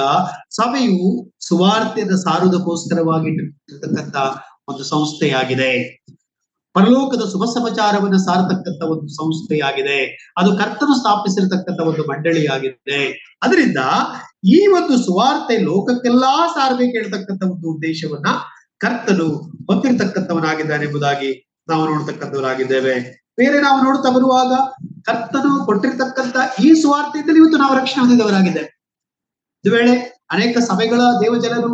ಸಭೆಯು ಸುವಾರ್ತೆಯನ್ನು ಸಾರುವುದಕ್ಕೋಸ್ಕರವಾಗಿ ಇರ್ತಕ್ಕಂಥ ಒಂದು ಸಂಸ್ಥೆಯಾಗಿದೆ. ಪರಲೋಕದ ಶುಭ ಸಮಾಚಾರವನ್ನು ಸಾರತಕ್ಕಂಥ ಒಂದು ಸಂಸ್ಥೆಯಾಗಿದೆ. ಅದು ಕರ್ತನು ಸ್ಥಾಪಿಸಿರತಕ್ಕಂಥ ಒಂದು ಮಂಡಳಿಯಾಗಿದೆ. ಅದರಿಂದ ಈ ಒಂದು ಸುವಾರ್ತೆ ಲೋಕಕ್ಕೆಲ್ಲಾ ಸಾರಬೇಕು ಹೇಳ್ತಕ್ಕಂಥ ಒಂದು ಉದ್ದೇಶವನ್ನ ಕರ್ತನು ಹೊಂದಿರತಕ್ಕಂಥವನಾಗಿದ್ದಾನೆ ಎಂಬುದಾಗಿ ನಾವು ನೋಡ್ತಕ್ಕಂಥವರಾಗಿದ್ದೇವೆ. ಬೇರೆ ನಾವು ನೋಡ್ತಾ ಬರುವಾಗ ಕರ್ತನು ಕೊಟ್ಟಿರ್ತಕ್ಕಂಥ ಈ ಸುವಾರ್ತೆಯಲ್ಲಿ ಇವತ್ತು ನಾವು ರಕ್ಷಣೆ ಹೊಂದಿದವರಾಗಿದ್ದೇವೆ. ಒಂದು ವೇಳೆ ಅನೇಕ ಸಭೆಗಳ ದೇವಜನರು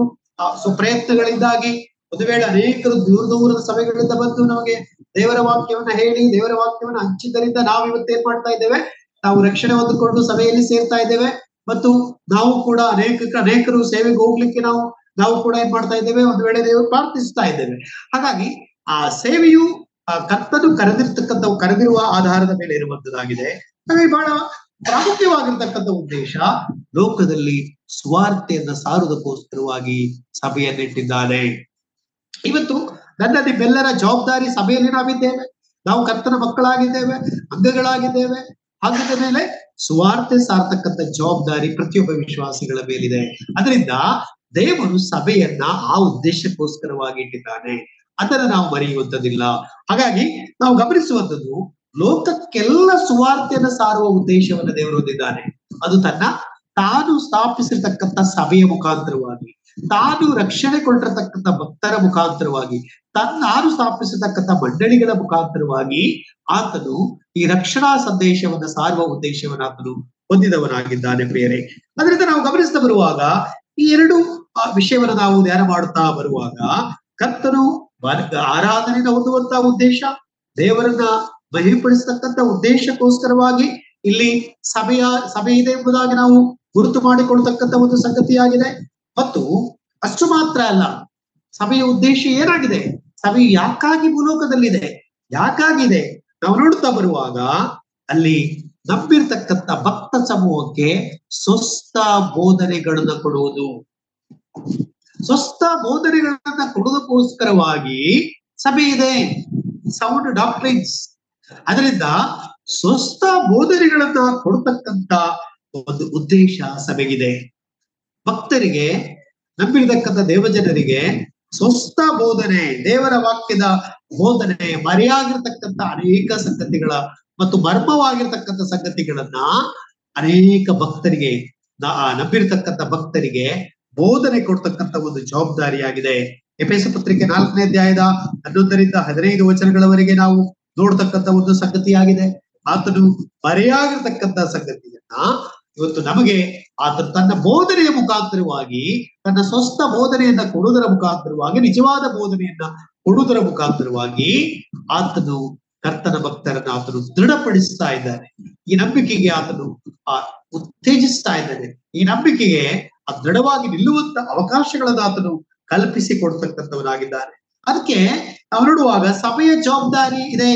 ಪ್ರಯತ್ನಗಳಿಂದಾಗಿ ಒಂದು ವೇಳೆ ಅನೇಕರು ದೂರದ ಸಭೆಗಳಿಂದ ಬಂದು ನಮಗೆ ದೇವರ ವಾಕ್ಯವನ್ನ ಹೇಳಿ ದೇವರ ವಾಕ್ಯವನ್ನ ಹಂಚಿದ್ದರಿಂದ ನಾವು ಇವತ್ತೇನ್ ಮಾಡ್ತಾ ಇದ್ದೇವೆ, ನಾವು ರಕ್ಷಣೆ ಹೊಂದಿಕೊಂಡು ಸಭೆಯಲ್ಲಿ ಸೇರ್ತಾ ಇದ್ದೇವೆ. ಮತ್ತು ನಾವು ಕೂಡ ಅನೇಕರು ಸೇವೆಗೆ ಹೋಗ್ಲಿಕ್ಕೆ ನಾವು ಕೂಡ ಏನ್ ಮಾಡ್ತಾ ಇದ್ದೇವೆ, ಒಂದು ವೇಳೆ ದೇವರು ಪ್ರಾರ್ಥಿಸ್ತಾ ಇದ್ದೇವೆ. ಹಾಗಾಗಿ ಆ ಸೇವೆಯು ಕರ್ತನು ಕರೆದಿರುವ ಆಧಾರದ ಮೇಲೆ ಇರುವಂತದ್ದಾಗಿದೆ. ಹಾಗಾಗಿ ಬಹಳ ಪ್ರಾಮುಖ್ಯವಾಗಿರ್ತಕ್ಕಂಥ ಉದ್ದೇಶ ಲೋಕದಲ್ಲಿ ಸ್ವಾರ್ಥೆಯನ್ನ ಸಾರುವುದಕ್ಕೋಸ್ಕರವಾಗಿ ಸಭೆಯನ್ನಿಟ್ಟಿದ್ದಾನೆ. ಇವತ್ತು ನನ್ನ ನಿಮ್ಮೆಲ್ಲರ ಜವಾಬ್ದಾರಿ ಸಭೆಯಲ್ಲಿ ನಾವಿದ್ದೇವೆ. ನಾವು ಕರ್ತನ ಮಕ್ಕಳಾಗಿದ್ದೇವೆ, ಅಂಗಗಳಾಗಿದ್ದೇವೆ. ಹಾಗಾದ ಮೇಲೆ ಸುವಾರ್ತೆ ಸಾರ್ತಕ್ಕಂಥ ಜವಾಬ್ದಾರಿ ಪ್ರತಿಯೊಬ್ಬ ವಿಶ್ವಾಸಿಗಳ ಮೇಲಿದೆ. ಅದರಿಂದ ದೇವರು ಸಭೆಯನ್ನ ಆ ಉದ್ದೇಶಕ್ಕೋಸ್ಕರವಾಗಿ ಇಟ್ಟಿದ್ದಾನೆ. ಅದನ್ನ ನಾವು ಮರೆಯುವಂಥದ್ದಿಲ್ಲ. ಹಾಗಾಗಿ ನಾವು ಗಮನಿಸುವಂಥದ್ದು, ಲೋಕಕ್ಕೆಲ್ಲ ಸುವಾರ್ತೆಯನ್ನು ಸಾರುವ ಉದ್ದೇಶವನ್ನು ದೇವರು ಹೊಂದಿದ್ದಾನೆ. ಅದು ತಾನು ಸ್ಥಾಪಿಸಿರ್ತಕ್ಕಂಥ ಸಭೆಯ ಮುಖಾಂತರವಾಗಿ, ತಾನು ರಕ್ಷಣೆ ಕೊಟ್ಟಿರತಕ್ಕಂಥ ಭಕ್ತರ ಮುಖಾಂತರವಾಗಿ, ತಾನು ಸ್ಥಾಪಿಸತಕ್ಕಂಥ ಮಂಡಳಿಗಳ ಮುಖಾಂತರವಾಗಿ ಆತನು ಈ ರಕ್ಷಣಾ ಸಂದೇಶವನ್ನ ಸಾರುವ ಉದ್ದೇಶವನ್ನು ಆತನು ಹೊಂದಿದವನಾಗಿದ್ದಾನೆ ಪ್ರಿಯರೇ. ಅದರಿಂದ ನಾವು ಗಮನಿಸ್ತಾ ಬರುವಾಗ ಈ ಎರಡು ವಿಷಯವನ್ನು ನಾವು ಧ್ಯಾನ ಮಾಡುತ್ತಾ ಬರುವಾಗ, ಕರ್ತನು ಆರಾಧನೆಯನ್ನು ಹೊಂದುವಂತಹ ಉದ್ದೇಶ, ದೇವರನ್ನ ಮಹಿಮೆಪಡಿಸತಕ್ಕಂಥ ಉದ್ದೇಶಕ್ಕೋಸ್ಕರವಾಗಿ ಇಲ್ಲಿ ಸಭೆ ಇದೆ ಎಂಬುದಾಗಿ ನಾವು ಗುರುತು ಮಾಡಿಕೊಳ್ತಕ್ಕಂಥ ಒಂದು ಸಂಗತಿಯಾಗಿದೆ. ಮತ್ತು ಅಷ್ಟು ಮಾತ್ರ ಅಲ್ಲ, ಸಭೆಯ ಉದ್ದೇಶ ಏನಾಗಿದೆ, ಸಭೆ ಯಾಕಾಗಿ ಭೂಲೋಕದಲ್ಲಿದೆ, ಯಾಕಾಗಿದೆ ನಾವು ನೋಡ್ತಾ ಬರುವಾಗ, ಅಲ್ಲಿ ನಂಬಿರ್ತಕ್ಕಂಥ ಭಕ್ತ ಸಮೂಹಕ್ಕೆ ಸ್ವಸ್ಥ ಬೋಧನೆಗಳನ್ನ ಕೊಡುವುದು. ಸ್ವಸ್ಥ ಬೋಧನೆಗಳನ್ನ ಕೊಡುವುದಕ್ಕೋಸ್ಕರವಾಗಿ ಸಭೆ ಇದೆ, ಸೌಂಡ್ ಡಾಕ್ಟ್ರಿನ್ಸ್. ಅದರಿಂದ ಸ್ವಸ್ಥ ಬೋಧನೆಗಳನ್ನ ಕೊಡ್ತಕ್ಕಂಥ ಒಂದು ಉದ್ದೇಶ ಸಭೆಗಿದೆ. ಭಕ್ತರಿಗೆ, ನಂಬಿರ್ತಕ್ಕಂಥ ದೇವಜನರಿಗೆ ಸ್ವಸ್ಥ ಬೋಧನೆ, ದೇವರ ವಾಕ್ಯದ ಬೋಧನೆ, ಮರೆಯಾಗಿರ್ತಕ್ಕಂಥ ಅನೇಕ ಸಂಗತಿಗಳ ಮತ್ತು ಮರ್ಮವಾಗಿರ್ತಕ್ಕಂಥ ಸಂಗತಿಗಳನ್ನ ಅನೇಕ ಭಕ್ತರಿಗೆ, ನಂಬಿರ್ತಕ್ಕಂಥ ಭಕ್ತರಿಗೆ ಬೋಧನೆ ಕೊಡ್ತಕ್ಕಂಥ ಒಂದು ಜವಾಬ್ದಾರಿಯಾಗಿದೆ. ಎಫೆಸ ಪತ್ರಿಕೆ 4ನೇ ಅಧ್ಯಾಯದ 11ರಿಂದ 15 ವಚನಗಳವರೆಗೆ ನಾವು ನೋಡ್ತಕ್ಕಂಥ ಒಂದು ಸಂಗತಿಯಾಗಿದೆ. ಆತನು ಮರೆಯಾಗಿರ್ತಕ್ಕಂಥ ಸಂಗತಿಯನ್ನ ಇವತ್ತು ನಮಗೆ ಆತ ತನ್ನ ಬೋಧನೆಯ ಮುಖಾಂತರವಾಗಿ, ತನ್ನ ಸ್ವಸ್ಥ ಬೋಧನೆಯನ್ನ ಕೊಡುವುದರ ಮುಖಾಂತರವಾಗಿ, ನಿಜವಾದ ಬೋಧನೆಯನ್ನ ಕೊಡುವುದರ ಮುಖಾಂತರವಾಗಿ ಆತನು ಕರ್ತನ ಭಕ್ತರನ್ನ ಆತನು ದೃಢಪಡಿಸ್ತಾ ಇದ್ದಾನೆ. ಈ ನಂಬಿಕೆಗೆ ಆತನು ಉತ್ತೇಜಿಸ್ತಾ ಇದ್ದಾನೆ. ಈ ನಂಬಿಕೆಗೆ ದೃಢವಾಗಿ ನಿಲ್ಲುವಂತ ಅವಕಾಶಗಳನ್ನ ಆತನು ಕಲ್ಪಿಸಿ ಕೊಡ್ತಕ್ಕಂಥವನಾಗಿದ್ದಾನೆ. ಅದಕ್ಕೆ ನಾವು ನೋಡುವಾಗ ಸಭೆಯ ಜವಾಬ್ದಾರಿ ಇದೆ.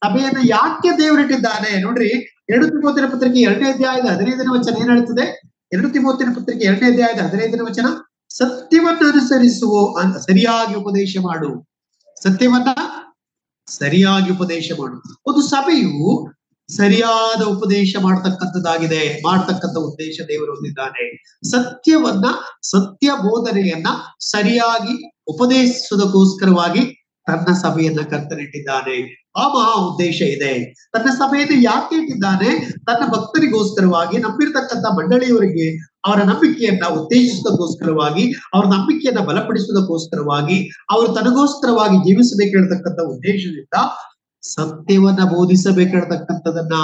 ಸಭೆಯನ್ನ ಯಾಕೆ ದೇವರಿಟ್ಟಿದ್ದಾನೆ ನೋಡ್ರಿ. 2 ತಿಮೋಥೆಯನ ಪತ್ರಿಕೆ 2ನೇ ಅಧ್ಯಾಯದ 15ನೇ ವಚನ ಏನ್ ಹೇಳ್ತದೆ? 2 ತಿಮೋಥೆಯನ ಪತ್ರಿಕೆ 2ನೇ ಅಧ್ಯಾಯದ 15ನೇ ವಚನ, ಸತ್ಯವನ್ನು ಅನುಸರಿಸುವ ಸರಿಯಾಗಿ ಉಪದೇಶ ಮಾಡು. ಸತ್ಯವನ್ನ ಸರಿಯಾಗಿ ಉಪದೇಶ ಮಾಡು. ಒಂದು ಸಭೆಯು ಸರಿಯಾದ ಉಪದೇಶ ಮಾಡ್ತಕ್ಕಂಥ ಉದ್ದೇಶ ದೇವರು ಹೊಂದಿದ್ದಾನೆ. ಸತ್ಯ ಬೋಧನೆಯನ್ನ ಸರಿಯಾಗಿ ಉಪದೇಶಿಸುವುದಕ್ಕೋಸ್ಕರವಾಗಿ ತನ್ನ ಸಭೆಯನ್ನ ಕರ್ತನಿಟ್ಟಿದ್ದಾನೆ. ಆ ಮಹಾ ಉದ್ದೇಶ ಇದೆ. ತನ್ನ ಸಭೆಯನ್ನು ಯಾಕೆ ಇಟ್ಟಿದ್ದಾನೆ? ತನ್ನ ಭಕ್ತರಿಗೋಸ್ಕರವಾಗಿ, ನಂಬಿರ್ತಕ್ಕಂಥ ಮಂಡಳಿಯವರಿಗೆ ಅವರ ನಂಬಿಕೆಯನ್ನ ಉತ್ತೇಜಿಸುವುದಕ್ಕೋಸ್ಕರವಾಗಿ, ಅವರ ನಂಬಿಕೆಯನ್ನ ಬಲಪಡಿಸುವುದಕ್ಕೋಸ್ಕರವಾಗಿ, ಅವರು ತನಗೋಸ್ಕರವಾಗಿ ಜೀವಿಸಬೇಕಿರತಕ್ಕಂಥ ಉದ್ದೇಶದಿಂದ ಸತ್ಯವನ್ನ ಬೋಧಿಸಬೇಕಿರತಕ್ಕಂಥದನ್ನ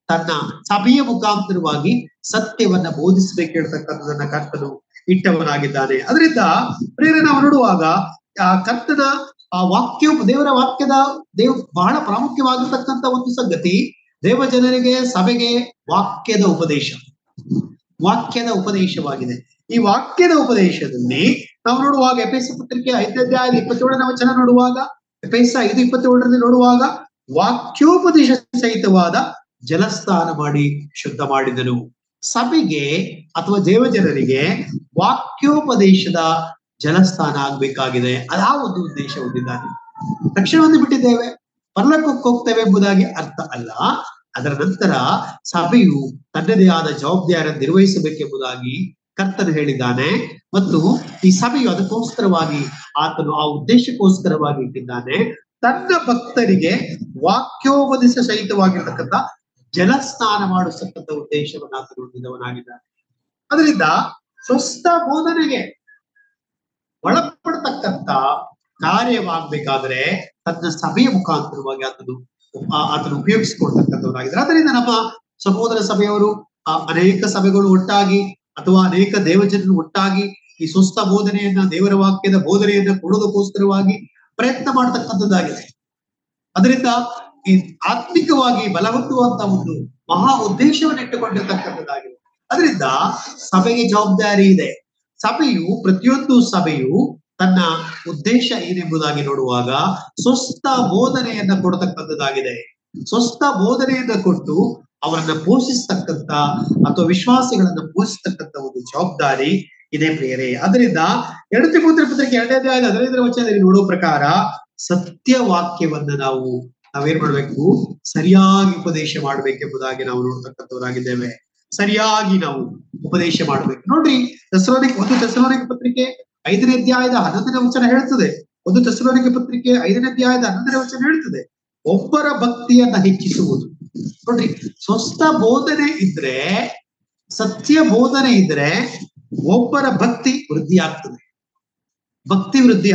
ತನ್ನ ಸಭೆಯ ಮುಖಾಂತರವಾಗಿ ಸತ್ಯವನ್ನ ಬೋಧಿಸಬೇಕಿರತಕ್ಕಂಥದನ್ನ ಕರ್ತನು ಇಟ್ಟವನಾಗಿದ್ದಾನೆ. ಅದರಿಂದ ಪ್ರೇರಣೆ ನಾವು ನೋಡುವಾಗ ಕರ್ತನ ದೇವರ ವಾಕ್ಯದ ಬಹಳ ಪ್ರಾಮುಖ್ಯವಾಗಿರ್ತಕ್ಕಂಥ ಒಂದು ಸಂಗತಿ, ದೇವ ಜನರಿಗೆ, ಸಭೆಗೆ ವಾಕ್ಯದ ಉಪದೇಶವಾಗಿದೆ. ಈ ವಾಕ್ಯದ ಉಪದೇಶದಲ್ಲಿ ನಾವು ನೋಡುವಾಗ ಎಫೆಸ ಪತ್ರಿಕೆ 5ನೇ ಅಧ್ಯಾಯದ 27ನೇ ವಚನ ನೋಡುವಾಗ, ಎಫೆಸ 5:27 ನೋಡುವಾಗ, ವಾಕ್ಯೋಪದೇಶ ಸಹಿತವಾದ ಜಲಸ್ನಾನ ಮಾಡಿ ಶುದ್ಧ ಮಾಡಿದನು. ಸಭೆಗೆ ಅಥವಾ ದೇವಜನರಿಗೆ ವಾಕ್ಯೋಪದೇಶದ ಜಲಸ್ನಾನ ಆಗ್ಬೇಕಾಗಿದೆ. ಅದಾ ಒಂದು ಉದ್ದೇಶ ಹೊಂದಿದ್ದಾನೆ. ರಕ್ಷಣೆ ಬಿಟ್ಟಿದ್ದೇವೆ, ಪರಲೋಕಕ್ಕೆ ಹೋಗ್ತೇವೆ ಎಂಬುದಾಗಿ ಅರ್ಥ ಅಲ್ಲ. ಅದರ ನಂತರ ಸಭೆಯು ತನ್ನದೇ ಆದ ಜವಾಬ್ದಾರಿಯನ್ನು ನಿರ್ವಹಿಸಬೇಕೆಂಬುದಾಗಿ ಕರ್ತನು ಹೇಳಿದ್ದಾನೆ. ಮತ್ತು ಈ ಸಭೆಯು ಅದಕ್ಕೋಸ್ಕರವಾಗಿ ಆತನು ಆ ಉದ್ದೇಶಕ್ಕೋಸ್ಕರವಾಗಿ ಇಟ್ಟಿದ್ದಾನೆ. ತನ್ನ ಭಕ್ತರಿಗೆ ವಾಕ್ಯೋಪದೇಶ ಸಹಿತವಾಗಿರ್ತಕ್ಕಂಥ ಜಲಸ್ನಾನ ಮಾಡಿಸತಕ್ಕಂಥ ಉದ್ದೇಶವನ್ನು ಆತನು ಹೊಂದಿದವನಾಗಿದ್ದಾನೆ. ಅದರಿಂದ ಸ್ವಸ್ಥ ಬೋಧನೆಗೆ ಒಳಪಡ್ತಕ್ಕಂಥ ಕಾರ್ಯವಾಗಬೇಕಾದ್ರೆ ತನ್ನ ಸಭೆಯ ಮುಖಾಂತರವಾಗಿ ಆತನು ಉಪಯೋಗಿಸಿಕೊಡ್ತಕ್ಕಂಥವರಾಗಿದ್ದಾರೆ. ಅದರಿಂದ ನಮ್ಮ ಸಹೋದರ ಸಭೆಯವರು ಅನೇಕ ಸಭೆಗಳು ಒಟ್ಟಾಗಿ ಅಥವಾ ಅನೇಕ ದೇವಜನರು ಒಟ್ಟಾಗಿ ಈ ಸ್ವಸ್ಥ ಬೋಧನೆಯನ್ನ, ದೇವರ ವಾಕ್ಯದ ಬೋಧನೆಯನ್ನ ಕೊಡೋದಕ್ಕೋಸ್ಕರವಾಗಿ ಪ್ರಯತ್ನ ಮಾಡತಕ್ಕಂಥದ್ದಾಗಿದೆ. ಅದರಿಂದ ಈ ಆತ್ಮಿಕವಾಗಿ ಬಲವತ್ತುವಂತ ಒಂದು ಮಹಾ ಉದ್ದೇಶವನ್ನು ಇಟ್ಟುಕೊಂಡಿರ್ತಕ್ಕಂಥದ್ದಾಗಿದೆ. ಅದರಿಂದ ಸಭೆಗೆ ಜವಾಬ್ದಾರಿ ಇದೆ. ಪ್ರತಿಯೊಂದು ಸಭೆಯು ತನ್ನ ಉದ್ದೇಶ ಏನೆಂಬುದಾಗಿ ನೋಡುವಾಗ ಸ್ವಸ್ಥ ಬೋಧನೆಯನ್ನ ಕೊಡತಕ್ಕಂಥದ್ದಾಗಿದೆ. ಸ್ವಸ್ಥ ಬೋಧನೆಯನ್ನ ಕೊಟ್ಟು ಅವರನ್ನ ಪೋಷಿಸ್ತಕ್ಕಂಥ ಅಥವಾ ವಿಶ್ವಾಸಿಗಳನ್ನ ಪೋಷಿಸ್ತಕ್ಕಂಥ ಒಂದು ಜವಾಬ್ದಾರಿ ಇದೆ ಪ್ರಿಯರೇ. ಅದರಿಂದ 2 ತಿಮೋಥೆಯನ ಪತ್ರಿಕೆ 2ನೇ ಅಧ್ಯಾಯದ 15ನೇ ವಚನದಲ್ಲಿ ನೋಡುವ ಪ್ರಕಾರ ಸತ್ಯ ವಾಕ್ಯವನ್ನ ನಾವೇನ್ ಮಾಡ್ಬೇಕು? ಸರಿಯಾಗಿ ಉಪದೇಶ ಮಾಡ್ಬೇಕೆಂಬುದಾಗಿ ನಾವು ನೋಡ್ತಕ್ಕಂಥವರಾಗಿದ್ದೇವೆ. ಸರಿಯಾಗಿ ನಾವು ಉಪದೇಶ ಮಾಡ್ಬೇಕು. ನೋಡ್ರಿ, ಒಂದು ಥೆಸಲೋನಿಕ ಪತ್ರಿಕೆ 5ನೇ ಅಧ್ಯಾಯದ 11ನೇ ವಚನ ಹೇಳ್ತದೆ. 1 ಥೆಸಲೋನಿಕ ಪತ್ರಿಕೆ 5ನೇ ಅಧ್ಯಾಯದ 11ನೇ ವಚನ ಹೇಳ್ತದೆ, ಒಬ್ಬರ ಭಕ್ತಿಯನ್ನ ಹೆಚ್ಚಿಸುವುದು. ನೋಡ್ರಿ, ಸ್ವಸ್ಥ ಬೋಧನೆ ಇದ್ರೆ, ಸತ್ಯ ಬೋಧನೆ ಇದ್ರೆ ಒಬ್ಬರ ಭಕ್ತಿ ವೃದ್ಧಿ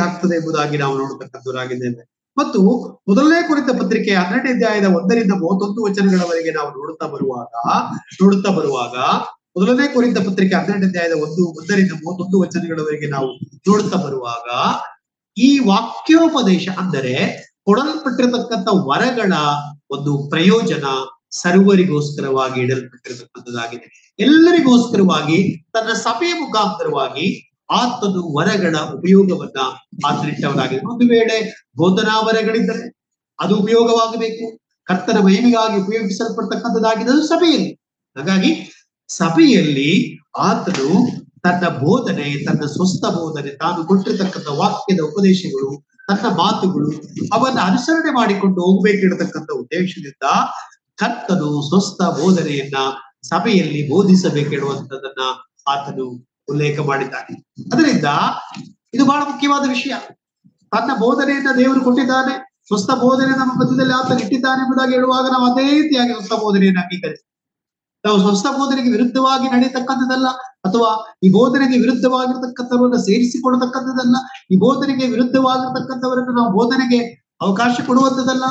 ಆಗ್ತದೆ ಎಂಬುದಾಗಿ ನಾವು ನೋಡತಕ್ಕಂಥವರಾಗಿದ್ದೇವೆ. ಮತ್ತು 1ನೇ ಕೊರಿಂಥ ಪತ್ರಿಕೆ 12ನೇ ಅಧ್ಯಾಯದ 1ರಿಂದ 31 ವಚನಗಳವರೆಗೆ ನಾವು ನೋಡುತ್ತಾ ಬರುವಾಗ 1ನೇ ಕೊರಿಂಥ ಪತ್ರಿಕೆ 12ನೇ ಅಧ್ಯಾಯದ 1ರಿಂದ 31 ವಚನಗಳವರೆಗೆ ನಾವು ನೋಡುತ್ತಾ ಬರುವಾಗ ಈ ವಾಕ್ಯೋಪದೇಶ ಅಂದರೆ ಕೊಡಲ್ಪಟ್ಟಿರತಕ್ಕಂಥ ವರಗಳ ಒಂದು ಪ್ರಯೋಜನ ಸರ್ವರಿಗೋಸ್ಕರವಾಗಿ ಇಡಲ್ಪಟ್ಟಿರತಕ್ಕಂಥದ್ದಾಗಿದೆ. ಎಲ್ಲರಿಗೋಸ್ಕರವಾಗಿ ತನ್ನ ಸಭೆಯ ಮುಖಾಂತರವಾಗಿ ಆತನು ವರಗಳ ಉಪಯೋಗವನ್ನ ಆತನಿಟ್ಟವನಾಗಿದೆ. ಒಂದು ವೇಳೆ ಬೋಧನಾ ವರಗಳಿದ್ದರೆ ಅದು ಉಪಯೋಗವಾಗಬೇಕು, ಕರ್ತನ ಮಹಿಮೆಗಾಗಿ ಉಪಯೋಗಿಸಲ್ಪಡ್ತಕ್ಕಂಥದ್ದಾಗಿದೆ ಅದು ಸಭೆಯಲ್ಲಿ. ಹಾಗಾಗಿ ಸಭೆಯಲ್ಲಿ ಆತನು ತನ್ನ ಬೋಧನೆ, ತನ್ನ ಸ್ವಸ್ಥ ಬೋಧನೆ, ತಾನು ಕೊಟ್ಟಿರ್ತಕ್ಕಂಥ ವಾಕ್ಯದ ಉಪದೇಶಗಳು, ತನ್ನ ಮಾತುಗಳು ಅವನ್ನ ಅನುಸರಣೆ ಮಾಡಿಕೊಂಡು ಹೋಗ್ಬೇಕಿರತಕ್ಕಂಥ ಉದ್ದೇಶದಿಂದ ಕರ್ತನು ಸ್ವಸ್ಥ ಬೋಧನೆಯನ್ನ ಸಭೆಯಲ್ಲಿ ಬೋಧಿಸಬೇಕಿರುವಂತದನ್ನ ಆತನು ಉಲ್ಲೇಖ ಮಾಡಿದ್ದಾನೆ. ಅದರಿಂದ ಇದು ಬಹಳ ಮುಖ್ಯವಾದ ವಿಷಯ. ತನ್ನ ಬೋಧನೆಯನ್ನ ದೇವರು ಕೊಟ್ಟಿದ್ದಾನೆ, ಸ್ವಸ್ಥ ಬೋಧನೆ ನಮ್ಮ ಮಧ್ಯದಲ್ಲಿ ಆತನು ಇಟ್ಟಿದ್ದಾನೆ ಎಂಬುದಾಗಿ ಹೇಳುವಾಗ ನಾವು ಅದೇ ರೀತಿಯಾಗಿ ಸ್ವಸ್ಥ ಬೋಧನೆಯನ್ನು ಅಂಗೀಕರಿಸ್ತೀವಿ. ನಾವು ಸ್ವಸ್ಥ ಬೋಧನೆಗೆ ವಿರುದ್ಧವಾಗಿ ನಡೆಯತಕ್ಕಂಥದ್ದಲ್ಲ, ಅಥವಾ ಈ ಬೋಧನೆಗೆ ವಿರುದ್ಧವಾಗಿರ್ತಕ್ಕಂಥವರನ್ನ ಸೇರಿಸಿಕೊಡತಕ್ಕಂಥದ್ದಲ್ಲ, ಈ ಬೋಧನೆಗೆ ವಿರುದ್ಧವಾಗಿರ್ತಕ್ಕಂಥವರನ್ನು ನಾವು ಬೋಧನೆಗೆ ಅವಕಾಶ ಕೊಡುವಂಥದ್ದಲ್ಲ.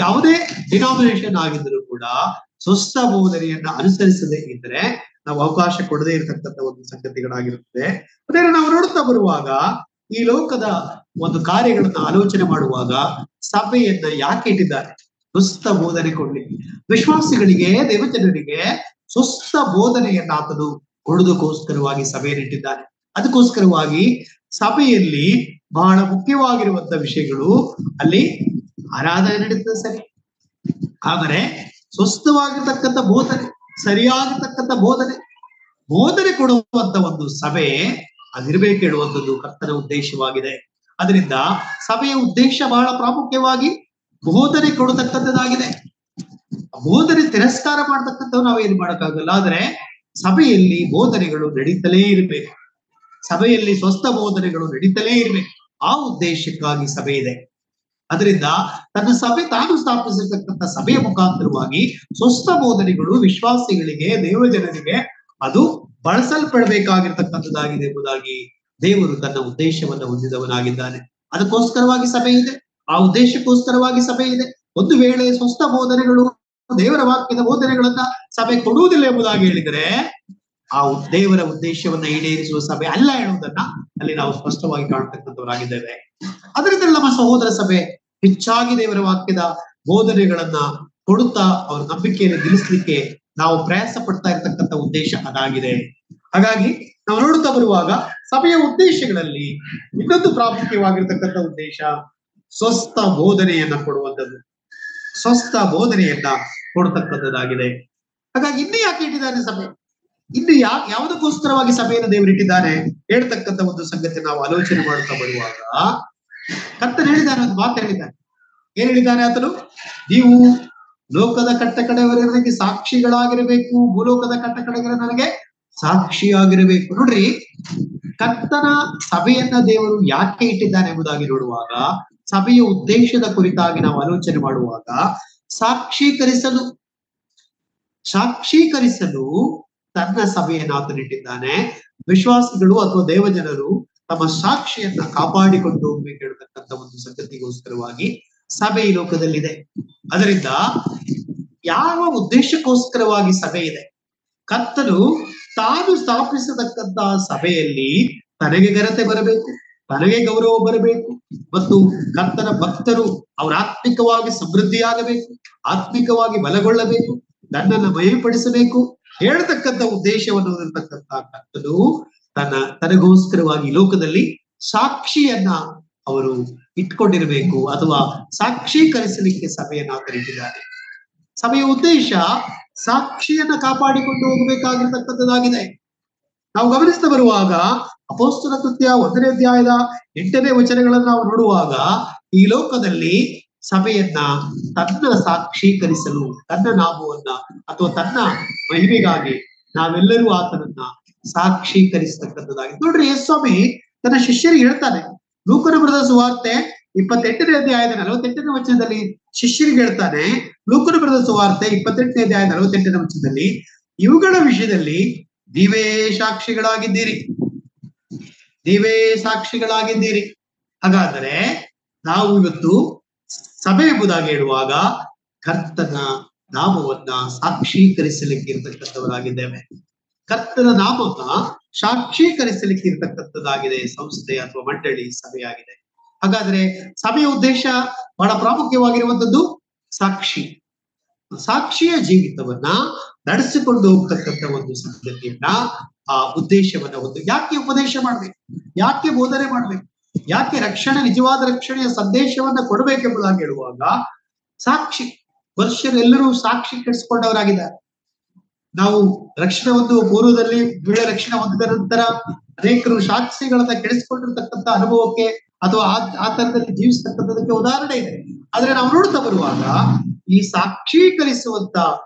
ಯಾವುದೇ ಡಿನಾಮಿನೇಷನ್ ಆಗಿದ್ದರೂ ಕೂಡ ಸ್ವಸ್ಥ ಬೋಧನೆಯನ್ನ ಅನುಸರಿಸದೇ ಇದ್ರೆ ನಾವು ಅವಕಾಶ ಕೊಡದೇ ಇರತಕ್ಕಂಥ ಒಂದು ಸಂಗತಿಗಳಾಗಿರುತ್ತದೆ. ಅದೇ ನಾವು ನೋಡುತ್ತಾ ಬರುವಾಗ ಈ ಲೋಕದ ಒಂದು ಕಾರ್ಯಗಳನ್ನ ಆಲೋಚನೆ ಮಾಡುವಾಗ ಸಭೆಯನ್ನ ಯಾಕೆ ಇಟ್ಟಿದ್ದಾರೆ? ಸ್ವಸ್ಥ ಬೋಧನೆ ಕೊಡ್ಲಿಕ್ಕೆ, ವಿಶ್ವಾಸಿಗಳಿಗೆ, ದೇವಜನರಿಗೆ ಸ್ವಸ್ಥ ಬೋಧನೆಯನ್ನ ಆತನು ಕೊಡುವುದಕ್ಕೋಸ್ಕರವಾಗಿ ಸಭೆಯನ್ನಿಟ್ಟಿದ್ದಾನೆ. ಅದಕ್ಕೋಸ್ಕರವಾಗಿ ಸಭೆಯಲ್ಲಿ ಬಹಳ ಮುಖ್ಯವಾಗಿರುವಂತ ವಿಷಯಗಳು, ಅಲ್ಲಿ ಆರಾಧನೆ ನಡೀತದೆ ಸರಿ, ಆದರೆ ಸ್ವಸ್ಥವಾಗಿರ್ತಕ್ಕಂಥ ಬೋಧನೆ, ಸರಿಯಾಗಿರ್ತಕ್ಕಂಥ ಬೋಧನೆ ಕೊಡುವಂತ ಒಂದು ಸಭೆ ಅದಿರ್ಬೇಕು ಹೇಳುವಂಥದ್ದು ಕರ್ತನ ಉದ್ದೇಶವಾಗಿದೆ. ಅದರಿಂದ ಸಭೆಯ ಉದ್ದೇಶ ಬಹಳ ಪ್ರಾಮುಖ್ಯವಾಗಿ ಬೋಧನೆ ಕೊಡತಕ್ಕಂಥದ್ದಾಗಿದೆ. ಬೋಧನೆ ತಿರಸ್ಕಾರ ಮಾಡತಕ್ಕಂಥವು ನಾವೇನು ಮಾಡಕ್ಕಾಗಲ್ಲ. ಆದ್ರೆ ಸಭೆಯಲ್ಲಿ ಬೋಧನೆಗಳು ನಡೀತಲೇ ಇರಬೇಕು, ಸಭೆಯಲ್ಲಿ ಸ್ವಸ್ಥ ಬೋಧನೆಗಳು ನಡೀತಲೇ ಇರಬೇಕು. ಆ ಉದ್ದೇಶಕ್ಕಾಗಿ ಸಭೆ ಇದೆ. ಅದರಿಂದ ತನ್ನ ಸಭೆ ತಾನು ಸ್ಥಾಪಿಸಿರ್ತಕ್ಕಂಥ ಸಭೆಯ ಮುಖಾಂತರವಾಗಿ ಸ್ವಸ್ಥ ಬೋಧನೆಗಳು ವಿಶ್ವಾಸಿಗಳಿಗೆ, ದೇವಜನರಿಗೆ ಅದು ಬಳಸಲ್ಪಡಬೇಕಾಗಿರ್ತಕ್ಕಂಥದ್ದಾಗಿದೆ ಎಂಬುದಾಗಿ ದೇವರು ತನ್ನ ಉದ್ದೇಶವನ್ನು ಹೊಂದಿದವನಾಗಿದ್ದಾನೆ. ಅದಕ್ಕೋಸ್ಕರವಾಗಿ ಸಭೆ ಇದೆ, ಆ ಉದ್ದೇಶಕ್ಕೋಸ್ಕರವಾಗಿ ಸಭೆ ಇದೆ. ಒಂದು ವೇಳೆ ಸ್ವಸ್ಥ ಬೋಧನೆಗಳು, ದೇವರ ವಾಕ್ಯದ ಬೋಧನೆಗಳನ್ನ ಸಭೆ ಕೊಡುವುದಿಲ್ಲ ಎಂಬುದಾಗಿ ಹೇಳಿದರೆ ಆ ದೇವರ ಉದ್ದೇಶವನ್ನ ಈಡೇರಿಸುವ ಸಭೆ ಅಲ್ಲ ಹೇಳುವುದನ್ನ ಅಲ್ಲಿ ನಾವು ಸ್ಪಷ್ಟವಾಗಿ ಕಾಣತಕ್ಕಂಥವರಾಗಿದ್ದೇವೆ. ಅದರಿಂದ ನಮ್ಮ ಸಹೋದರ ಸಭೆ ಹೆಚ್ಚಾಗಿ ದೇವರ ವಾಕ್ಯದ ಬೋಧನೆಗಳನ್ನ ಕೊಡುತ್ತಾ ಅವರ ನಂಬಿಕೆಯನ್ನು ಗೆಲ್ಲಿಸ್ಲಿಕ್ಕೆ ನಾವು ಪ್ರಯಾಸ ಪಡ್ತಾ ಇರತಕ್ಕಂಥ ಉದ್ದೇಶ ಅದಾಗಿದೆ. ಹಾಗಾಗಿ ನಾವು ನೋಡುತ್ತಾ ಬರುವಾಗ ಸಭೆಯ ಉದ್ದೇಶಗಳಲ್ಲಿ ಇನ್ನೊಂದು ಪ್ರಾಮುಖ್ಯವಾಗಿರ್ತಕ್ಕಂಥ ಉದ್ದೇಶ ಸ್ವಸ್ಥ ಬೋಧನೆಯನ್ನ ಕೊಡುವಂಥದ್ದು, ಸ್ವಸ್ಥ ಬೋಧನೆಯನ್ನ ಕೊಡತಕ್ಕಂಥದ್ದಾಗಿದೆ. ಹಾಗಾಗಿ ಇನ್ನು ಯಾಕೆ ಇಟ್ಟಿದ್ದಾನೆ ಸಭೆ? ಇನ್ನು ಯಾವುದಕ್ಕೋಸ್ಕರವಾಗಿ ಸಭೆಯನ್ನು ದೇವರಿಟ್ಟಿದ್ದಾನೆ ಹೇಳ್ತಕ್ಕಂಥ ಒಂದು ಸಂಗತಿ ನಾವು ಆಲೋಚನೆ ಮಾಡುತ್ತಾ ಬರುವಾಗ ಕರ್ತನು ಹೇಳಿದ್ದಾನೆ, ಒಂದು ಮಾತು ಹೇಳಿದ್ದಾನೆ. ಏನ್ ಹೇಳಿದ್ದಾನೆ ಆತನು? ನೀವು ಲೋಕದ ಕಟ್ಟ ಕಡೆಯವರೆಗೆ ನನಗೆ ಸಾಕ್ಷಿಗಳಾಗಿರಬೇಕು, ಭೂಲೋಕದ ಕಟ್ಟ ಕಡೆಯವರೆಗೆ ನನಗೆ ಸಾಕ್ಷಿಯಾಗಿರಬೇಕು. ನೋಡ್ರಿ, ಕರ್ತನ ಸಭೆಯನ್ನ ದೇವರು ಯಾಕೆ ಇಟ್ಟಿದ್ದಾನೆ ಎಂಬುದಾಗಿ ನೋಡುವಾಗ, ಸಭೆಯ ಉದ್ದೇಶದ ಕುರಿತಾಗಿ ನಾವು ಆಲೋಚನೆ ಮಾಡುವಾಗ ಸಾಕ್ಷೀಕರಿಸಲು ತನ್ನ ಸಭೆಯನ್ನು ಆತನಿಟ್ಟಿದ್ದಾನೆ. ವಿಶ್ವಾಸಿಗಳು ಅಥವಾ ದೇವಜನರು ತಮ್ಮ ಸಾಕ್ಷಿಯನ್ನ ಕಾಪಾಡಿಕೊಂಡು ಹೋಗ್ಬೇಕು ಹೇಳ್ತಕ್ಕಂಥ ಒಂದು ಸಂಗತಿಗೋಸ್ಕರವಾಗಿ ಸಭೆ ಈ ಲೋಕದಲ್ಲಿದೆ. ಅದರಿಂದ ಯಾವ ಉದ್ದೇಶಕ್ಕೋಸ್ಕರವಾಗಿ ಸಭೆ ಇದೆ? ಕರ್ತನು ತಾನು ಸ್ಥಾಪಿಸತಕ್ಕಂತ ಸಭೆಯಲ್ಲಿ ತನಗೆ ಘನತೆ ಬರಬೇಕು, ತನಗೆ ಗೌರವ ಬರಬೇಕು, ಮತ್ತು ಕರ್ತನ ಭಕ್ತರು ಅವರ ಆತ್ಮಿಕವಾಗಿ ಸಮೃದ್ಧಿಯಾಗಬೇಕು, ಆತ್ಮಿಕವಾಗಿ ಬಲಗೊಳ್ಳಬೇಕು, ತನ್ನನ್ನು ಮಹಿಮೆಪಡಿಸಬೇಕು ಹೇಳ್ತಕ್ಕಂಥ ಉದ್ದೇಶವನ್ನು ಹೊಂದಿರತಕ್ಕಂಥ ಕರ್ತನು ತನಗೋಸ್ಕರವಾಗಿ ಲೋಕದಲ್ಲಿ ಸಾಕ್ಷಿಯನ್ನ ಅವರು ಇಟ್ಕೊಂಡಿರಬೇಕು, ಅಥವಾ ಸಾಕ್ಷೀಕರಿಸಲಿಕ್ಕೆ ಸಭೆಯನ್ನ ಕರೀತಿದ್ದಾರೆ. ಸಭೆಯ ಉದ್ದೇಶ ಸಾಕ್ಷಿಯನ್ನ ಕಾಪಾಡಿಕೊಂಡು ಹೋಗಬೇಕಾಗಿರ್ತಕ್ಕಂಥದ್ದಾಗಿದೆ. ನಾವು ಗಮನಿಸ್ತಾ ಬರುವಾಗ ಅಪೊಸ್ತಲ ಕೃತ್ಯ 1ನೇ ಅಧ್ಯಾಯದ 8ನೇ ವಚನಗಳನ್ನು ನಾವು ನೋಡುವಾಗ ಈ ಲೋಕದಲ್ಲಿ ಸಭೆಯನ್ನ ತನ್ನ ಸಾಕ್ಷೀಕರಿಸಲು, ತನ್ನ ನಾಮವನ್ನ ಅಥವಾ ತನ್ನ ಮಹಿಮೆಗಾಗಿ ನಾವೆಲ್ಲರೂ ಆತನನ್ನ ಸಾಕ್ಷೀಕರಿಸತಕ್ಕಂಥದ್ದಾಗಿದೆ. ನೋಡ್ರಿ, ಯೇಸುಸ್ವಾಮಿ ತನ್ನ ಶಿಷ್ಯರಿಗೆ ಹೇಳ್ತಾನೆ, ಲೂಕನ ಬರೆದ ಸುವಾರ್ತೆ 28ನೇ ಅಧ್ಯಾಯದ 48ನೇ ವಚನದಲ್ಲಿ ಶಿಷ್ಯರಿಗೆ ಹೇಳ್ತಾನೆ, ಲೂಕನ ಬರೆದ ಸುವಾರ್ತೆ 28ನೇ ಅಧ್ಯಾಯದ 48ನೇ ವಚನದಲ್ಲಿ, ಇವುಗಳ ವಿಷಯದಲ್ಲಿ ನೀವೇ ಸಾಕ್ಷಿಗಳಾಗಿದ್ದೀರಿ. ಹಾಗಾದರೆ ನಾವು ಇವತ್ತು ಸಭೆ ಎಂಬುದಾಗಿ ಹೇಳುವಾಗ ಕರ್ತನ ನಾಮವನ್ನ ಸಾಕ್ಷೀಕರಿಸಲಿಕ್ಕೆ ಇರ್ತಕ್ಕಂಥವರಾಗಿದ್ದೇವೆ. ಕರ್ತನ ನಾಮವನ್ನ ಸಾಕ್ಷೀಕರಿಸಲಿಕ್ಕೆ ಇರ್ತಕ್ಕಂಥದ್ದಾಗಿದೆ ಸಂಸ್ಥೆ ಅಥವಾ ಮಂಡಳಿ, ಸಭೆಯಾಗಿದೆ. ಹಾಗಾದ್ರೆ ಸಭೆಯ ಉದ್ದೇಶ ಬಹಳ ಪ್ರಾಮುಖ್ಯವಾಗಿರುವಂತದ್ದು ಸಾಕ್ಷಿಯ ಜೀವಿತವನ್ನ ನಡೆಸಿಕೊಂಡು ಹೋಗ್ತಕ್ಕಂಥ ಒಂದು ಸಂಗತಿಯನ್ನ, ಆ ಉದ್ದೇಶವನ್ನ ಯಾಕೆ ಉಪದೇಶ ಮಾಡ್ಬೇಕು, ಯಾಕೆ ಬೋಧನೆ ಮಾಡ್ಬೇಕು, ಯಾಕೆ ನಿಜವಾದ ರಕ್ಷಣೆಯ ಸಂದೇಶವನ್ನ ಕೊಡಬೇಕೆಂಬುದಾಗಿ ಹೇಳುವಾಗ ಸಾಕ್ಷಿ, ಮನುಷ್ಯರೆಲ್ಲರೂ ಸಾಕ್ಷಿ ಕೆಡಿಸ್ಕೊಂಡವರಾಗಿದ್ದಾರೆ. ನಾವು ರಕ್ಷಣೆ ಒಂದು ಪೂರ್ವದಲ್ಲಿ ಒಳ್ಳೆ ರಕ್ಷಣೆ ಹೊಂದಿದ ನಂತರ ಅನೇಕರು ಸಾಕ್ಷಿಗಳನ್ನ ಕೆಡಿಸ್ಕೊಂಡಿರ್ತಕ್ಕಂಥ ಅನುಭವಕ್ಕೆ ಅಥವಾ ಆ ತರದಲ್ಲಿ ಜೀವಿಸ್ತಕ್ಕಂಥದಕ್ಕೆ ಉದಾಹರಣೆ ಇದೆ. ಆದ್ರೆ ನಾವು ನೋಡ್ತಾ ಬರುವಾಗ ಈ ಸಾಕ್ಷೀಕರಿಸುವಂತ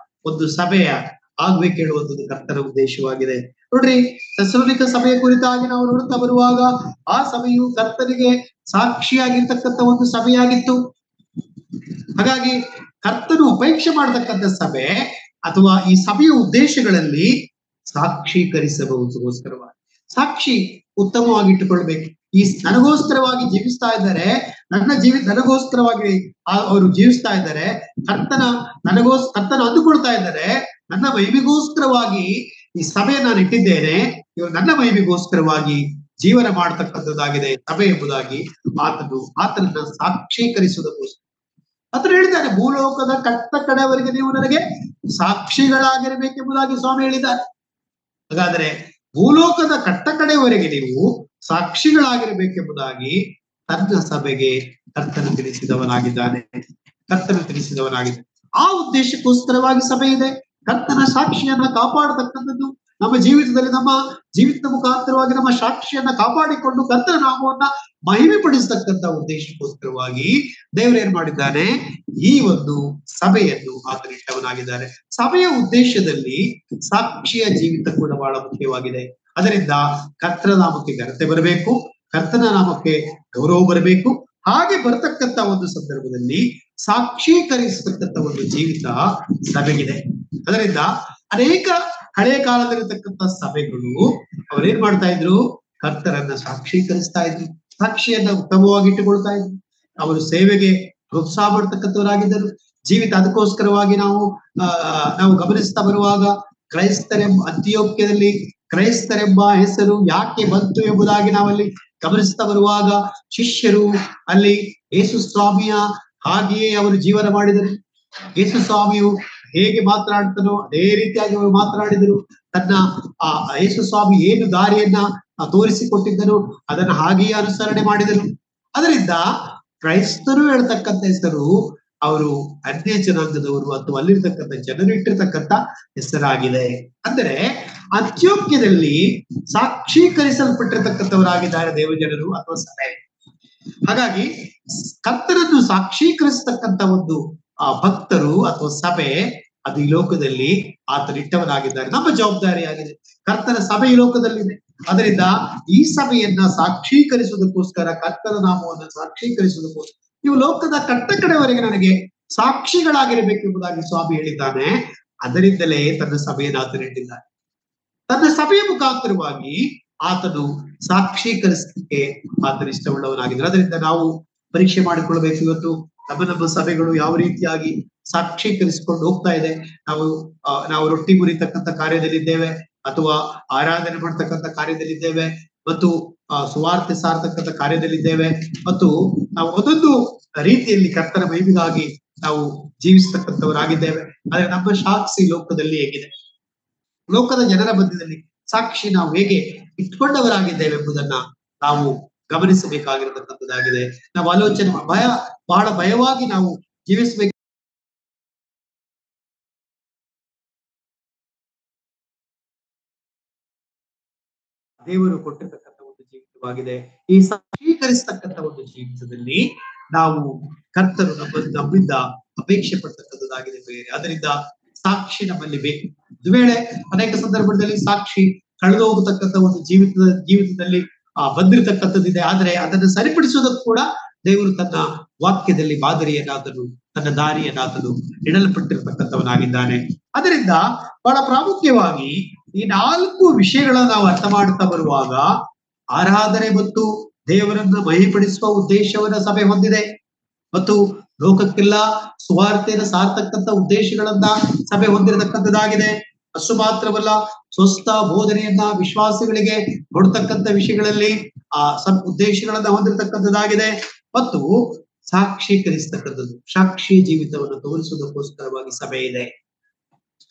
ಒಂದು ಸಭೆಯ ಆಗ್ಬೇಕು ಹೇಳುವಂಥದ್ದು ಕರ್ತನ ಉದ್ದೇಶವಾಗಿದೆ. ನೋಡ್ರಿ, ಥೆಸಲೋನಿಕ ಸಭೆಯ ಕುರಿತಾಗಿ ನಾವು ನೋಡ್ತಾ ಬರುವಾಗ ಆ ಸಭೆಯು ಕರ್ತನಿಗೆ ಸಾಕ್ಷಿಯಾಗಿರ್ತಕ್ಕಂಥ ಒಂದು ಸಭೆಯಾಗಿತ್ತು. ಹಾಗಾಗಿ ಕರ್ತನು ಉಪೇಕ್ಷೆ ಮಾಡತಕ್ಕಂಥ ಸಭೆ ಅಥವಾ ಈ ಸಭೆಯ ಉದ್ದೇಶಗಳಲ್ಲಿ ಸಾಕ್ಷೀಕರಿಸಬಹುದಕ್ಕೋಸ್ಕರವಾಗಿ ಸಾಕ್ಷಿ ಉತ್ತಮವಾಗಿ ಇಟ್ಟುಕೊಳ್ಬೇಕು. ಈ ನನಗೋಸ್ಕರವಾಗಿ ಜೀವಿಸ್ತಾ ಇದ್ದಾರೆ, ನನ್ನ ನನಗೋಸ್ಕರವಾಗಿ ಅವರು ಜೀವಿಸ್ತಾ ಇದ್ದಾರೆ, ಕರ್ತನ ಅಂದುಕೊಳ್ತಾ ಇದ್ದಾರೆ, ನನ್ನ ಮಹಿಮೆಗೋಸ್ಕರವಾಗಿ ಈ ಸಭೆ ನಾನು ಇಟ್ಟಿದ್ದೇನೆ, ಇವರು ನನ್ನ ಮಹಿಮೆಗೋಸ್ಕರವಾಗಿ ಜೀವನ ಮಾಡತಕ್ಕಂಥದ್ದಾಗಿದೆ ಸಭೆ ಎಂಬುದಾಗಿ ಆತನನ್ನ ಸಾಕ್ಷೀಕರಿಸುವುದಕ್ಕೋಸ್ಕರ ಆತನು ಹೇಳಿದ್ದಾನೆ. ಭೂಲೋಕದ ಕಟ್ಟ ಕಡೆಯವರೆಗೆ ನೀವು ನನಗೆ ಸಾಕ್ಷಿಗಳಾಗಿರ್ಬೇಕೆಂಬುದಾಗಿ ಸ್ವಾಮಿ ಹೇಳಿದ್ದಾರೆ. ಹಾಗಾದ್ರೆ ಭೂಲೋಕದ ಕಟ್ಟ ಕಡೆಯವರೆಗೆ ನೀವು ಸಾಕ್ಷಿಗಳಾಗಿರ್ಬೇಕೆಂಬುದಾಗಿ ತನ್ನ ಸಭೆಗೆ ಕರ್ತನು ತಿಳಿಸಿದವನಾಗಿದ್ದಾನೆ. ಆ ಉದ್ದೇಶಕ್ಕೋಸ್ಕರವಾಗಿ ಸಭೆ ಇದೆ. ಕರ್ತನ ಸಾಕ್ಷಿಯನ್ನ ಕಾಪಾಡತಕ್ಕಂಥದ್ದು, ನಮ್ಮ ಜೀವಿತದಲ್ಲಿ ನಮ್ಮ ಜೀವಿತದ ಮುಖಾಂತರವಾಗಿ ನಮ್ಮ ಸಾಕ್ಷಿಯನ್ನ ಕಾಪಾಡಿಕೊಂಡು ಕರ್ತನ ನಾಮವನ್ನ ಮಹಿಮೆ ಪಡಿಸತಕ್ಕಂಥ ಉದ್ದೇಶಕ್ಕೋಸ್ಕರವಾಗಿ ದೇವರು ಏನ್ ಮಾಡಿದ್ದಾನೆ, ಈ ಒಂದು ಸಭೆಯನ್ನು ಆತನಿಟ್ಟವನಾಗಿದ್ದಾನೆ. ಸಭೆಯ ಉದ್ದೇಶದಲ್ಲಿ ಸಾಕ್ಷಿಯ ಜೀವಿತ ಕೂಡ ಬಹಳ ಮುಖ್ಯವಾಗಿದೆ. ಅದರಿಂದ ಕರ್ತನ ನಾಮಕ್ಕೆ ಘನತೆ ಬರಬೇಕು, ಕರ್ತನ ನಾಮಕ್ಕೆ ಗೌರವ ಬರಬೇಕು. ಹಾಗೆ ಬರತಕ್ಕಂತ ಒಂದು ಸಂದರ್ಭದಲ್ಲಿ ಸಾಕ್ಷೀಕರಿಸತಕ್ಕಂಥ ಒಂದು ಜೀವಿತ ಸಭೆಗಿದೆ. ಅದರಿಂದ ಅನೇಕ ಹಳೆಯ ಕಾಲದಲ್ಲಿರ್ತಕ್ಕಂಥ ಸಭೆಗಳು ಅವರೇನ್ ಮಾಡ್ತಾ ಇದ್ರು, ಕರ್ತರನ್ನ ಸಾಕ್ಷೀಕರಿಸ್ತಾ ಇದ್ರು, ಸಾಕ್ಷಿಯನ್ನ ಉತ್ತಮವಾಗಿ ಇಟ್ಟುಕೊಳ್ತಾ ಇದ್ರು. ಅವರು ಸೇವೆಗೆ ಪ್ರೋತ್ಸಾಹ ಮಾಡತಕ್ಕಂಥವರಾಗಿದ್ದರು. ಜೀವಿತ ಅದಕ್ಕೋಸ್ಕರವಾಗಿ ನಾವು ಗಮನಿಸ್ತಾ ಬರುವಾಗ ಅಂತಿಯೋಕ್ಯದಲ್ಲಿ ಕ್ರೈಸ್ತರೆಂಬ ಹೆಸರು ಯಾಕೆ ಬಂತು ಎಂಬುದಾಗಿ ನಾವಲ್ಲಿ ಗಮನಿಸ್ತಾ ಬರುವಾಗ, ಶಿಷ್ಯರು ಅಲ್ಲಿ ಯೇಸು ಸ್ವಾಮಿಯ ಹಾಗೆಯೇ ಅವರು ಜೀವನ ಮಾಡಿದರು. ಯೇಸು ಸ್ವಾಮಿಯು ಹೇಗೆ ಮಾತನಾಡ್ತಾನೋ ಅದೇ ರೀತಿಯಾಗಿ ಅವರು ಮಾತನಾಡಿದರು. ಯೇಸು ಸ್ವಾಮಿ ಏನು ದಾರಿಯನ್ನ ತೋರಿಸಿಕೊಟ್ಟಿದ್ದನು ಅದನ್ನ ಹಾಗೆಯೇ ಅನುಸರಣೆ ಮಾಡಿದರು. ಅದರಿಂದ ಕ್ರೈಸ್ತರು ಹೇಳ್ತಕ್ಕಂಥ ಹೆಸರು ಅವರು ಅನ್ಯ ಜನಾಂಗದವರು ಅಥವಾ ಅಲ್ಲಿರ್ತಕ್ಕಂಥ ಜನರು ಇಟ್ಟಿರ್ತಕ್ಕಂಥ ಹೆಸರಾಗಿದೆ. ಅಂದರೆ ಅಂತ್ಯೋಕ್ಯದಲ್ಲಿ ಸಾಕ್ಷೀಕರಿಸಲ್ಪಟ್ಟಿರ್ತಕ್ಕಂಥವರಾಗಿದ್ದಾರೆ ದೇವಜನರು ಅಥವಾ ಸಭೆ. ಹಾಗಾಗಿ ಕರ್ತನನ್ನು ಸಾಕ್ಷೀಕರಿಸತಕ್ಕಂಥ ಒಂದು ಭಕ್ತರು ಅಥವಾ ಸಭೆ ಅದು ಈ ಲೋಕದಲ್ಲಿ ಆತನಿಟ್ಟವನಾಗಿದ್ದಾರೆ. ನಮ್ಮ ಜವಾಬ್ದಾರಿಯಾಗಿದೆ. ಕರ್ತನ ಸಭೆ ಈ ಲೋಕದಲ್ಲಿದೆ. ಅದರಿಂದ ಈ ಸಭೆಯನ್ನ ಸಾಕ್ಷೀಕರಿಸುವುದಕ್ಕೋಸ್ಕರ, ಕರ್ತನ ನಾಮವನ್ನು ಸಾಕ್ಷೀಕರಿಸುವುದಕ್ಕೋಸ್ಕರ ನೀವು ಲೋಕದ ಕಟ್ಟ ಕಡೆವರೆಗೆ ನನಗೆ ಸಾಕ್ಷಿಗಳಾಗಿರಬೇಕೆಂಬುದಾಗಿ ಸ್ವಾಮಿ ಹೇಳಿದ್ದಾನೆ. ಅದರಿಂದಲೇ ತನ್ನ ಸಭೆಯನ್ನು ಆತನಿಟ್ಟಿದ್ದಾನೆ. ತನ್ನ ಸಭೆಯ ಮುಖಾಂತರವಾಗಿ ಆತನು ಸಾಕ್ಷೀಕರಿಸಲಿಕ್ಕೆ ಆತನ ಇಷ್ಟವುಳ್ಳವನಾಗಿದ್ದಾರೆ. ಅದರಿಂದ ನಾವು ಪರೀಕ್ಷೆ ಮಾಡಿಕೊಳ್ಬೇಕು. ಇವತ್ತು ನಮ್ಮ ಸಭೆಗಳು ಯಾವ ರೀತಿಯಾಗಿ ಸಾಕ್ಷೀಕರಿಸಿಕೊಂಡು ಹೋಗ್ತಾ ಇದೆ. ನಾವು ರೊಟ್ಟಿ ಮುರಿತಕ್ಕಂಥ ಕಾರ್ಯದಲ್ಲಿದ್ದೇವೆ, ಅಥವಾ ಆರಾಧನೆ ಮಾಡ್ತಕ್ಕಂಥ ಕಾರ್ಯದಲ್ಲಿದ್ದೇವೆ, ಮತ್ತು ಸುವಾರ್ತೆ ಸಾರತಕ್ಕಂಥ ಕಾರ್ಯದಲ್ಲಿದ್ದೇವೆ, ಮತ್ತು ನಾವು ಒಂದೊಂದು ರೀತಿಯಲ್ಲಿ ಕರ್ತನ ಮಹಿಮೆಗಾಗಿ ನಾವು ಜೀವಿಸ್ತಕ್ಕಂಥವರಾಗಿದ್ದೇವೆ. ಆದ್ರೆ ನಮ್ಮ ಸಾಕ್ಷಿ ಲೋಕದಲ್ಲಿ ಹೇಗಿದೆ, ಲೋಕದ ಜನರ ಮಧ್ಯದಲ್ಲಿ ಸಾಕ್ಷಿ ನಾವು ಹೇಗೆ ಇಟ್ಕೊಂಡವರಾಗಿದ್ದೇವೆ ಎಂಬುದನ್ನ ನಾವು ಗಮನಿಸಬೇಕಾಗಿರತಕ್ಕಂಥದ್ದಾಗಿದೆ. ನಾವು ಆಲೋಚನೆ ಬಹಳ ಭಯವಾಗಿ ನಾವು ಜೀವಿಸಬೇಕು. ದೇವರು ಕೊಟ್ಟಿರ್ತಕ್ಕಂಥ ಒಂದು ಜೀವಿತವಾಗಿದೆ. ಈ ಸಾಕ್ಷೀಕರಿಸತಕ್ಕಂಥ ಒಂದು ಜೀವಿತದಲ್ಲಿ ನಾವು ಕರ್ತರು ನಮ್ಮಿಂದ ಅಪೇಕ್ಷೆ ಪಡ್ತಕ್ಕಂಥದ್ದಾಗಿದೆ ಬೇರೆ. ಅದರಿಂದ ಸಾಕ್ಷಿ ನಮ್ಮಲ್ಲಿ ಬೇಕು. ಒಂದು ವೇಳೆ ಅನೇಕ ಸಂದರ್ಭದಲ್ಲಿ ಸಾಕ್ಷಿ ಕಳೆದು ಹೋಗತಕ್ಕಂಥ ಒಂದು ಜೀವಿತದಲ್ಲಿ ಬಂದಿರತಕ್ಕಂಥದ್ದಿದೆ. ಆದ್ರೆ ಅದನ್ನು ಸರಿಪಡಿಸೋದಕ್ಕೂ ಕೂಡ ದೇವರು ತನ್ನ ವಾಕ್ಯದಲ್ಲಿ ಮಾದರಿಯನ್ನಾತನು, ತನ್ನ ದಾರಿಯನ್ನಾತನು ಇಡಲ್ಪಟ್ಟಿರ್ತಕ್ಕಂಥವನಾಗಿದ್ದಾನೆ. ಅದರಿಂದ ಬಹಳ ಪ್ರಾಮುಖ್ಯವಾಗಿ ಈ 4 ವಿಷಯಗಳನ್ನ ನಾವು ಅರ್ಥ ಮಾಡ್ತಾ ಬರುವಾಗ, ಆರಾಧನೆ ಮತ್ತು ದೇವರನ್ನ ಮಹಿಪಡಿಸುವ ಉದ್ದೇಶವನ್ನ ಸಭೆ ಹೊಂದಿದೆ, ಮತ್ತು ಲೋಕಕ್ಕೆಲ್ಲ ಸುವಾರ್ತೆಯನ್ನು ಸಾರ್ತಕ್ಕಂಥ ಉದ್ದೇಶಗಳನ್ನ ಸಭೆ ಹೊಂದಿರತಕ್ಕಂಥದ್ದಾಗಿದೆ. ಅಷ್ಟು ಮಾತ್ರವಲ್ಲ, ಸ್ವಸ್ಥ ಬೋಧನೆಯನ್ನ ವಿಶ್ವಾಸಿಗಳಿಗೆ ಕೊಡ್ತಕ್ಕಂಥ ವಿಷಯಗಳಲ್ಲಿ ಉದ್ದೇಶಗಳನ್ನ ಹೊಂದಿರತಕ್ಕಂಥದ್ದಾಗಿದೆ, ಮತ್ತು ಸಾಕ್ಷೀಕರಿಸತಕ್ಕಂಥದ್ದು, ಸಾಕ್ಷಿ ಜೀವಿತವನ್ನು ತೋರಿಸುವುದಕ್ಕೋಸ್ಕರವಾಗಿ ಸಭೆ ಇದೆ.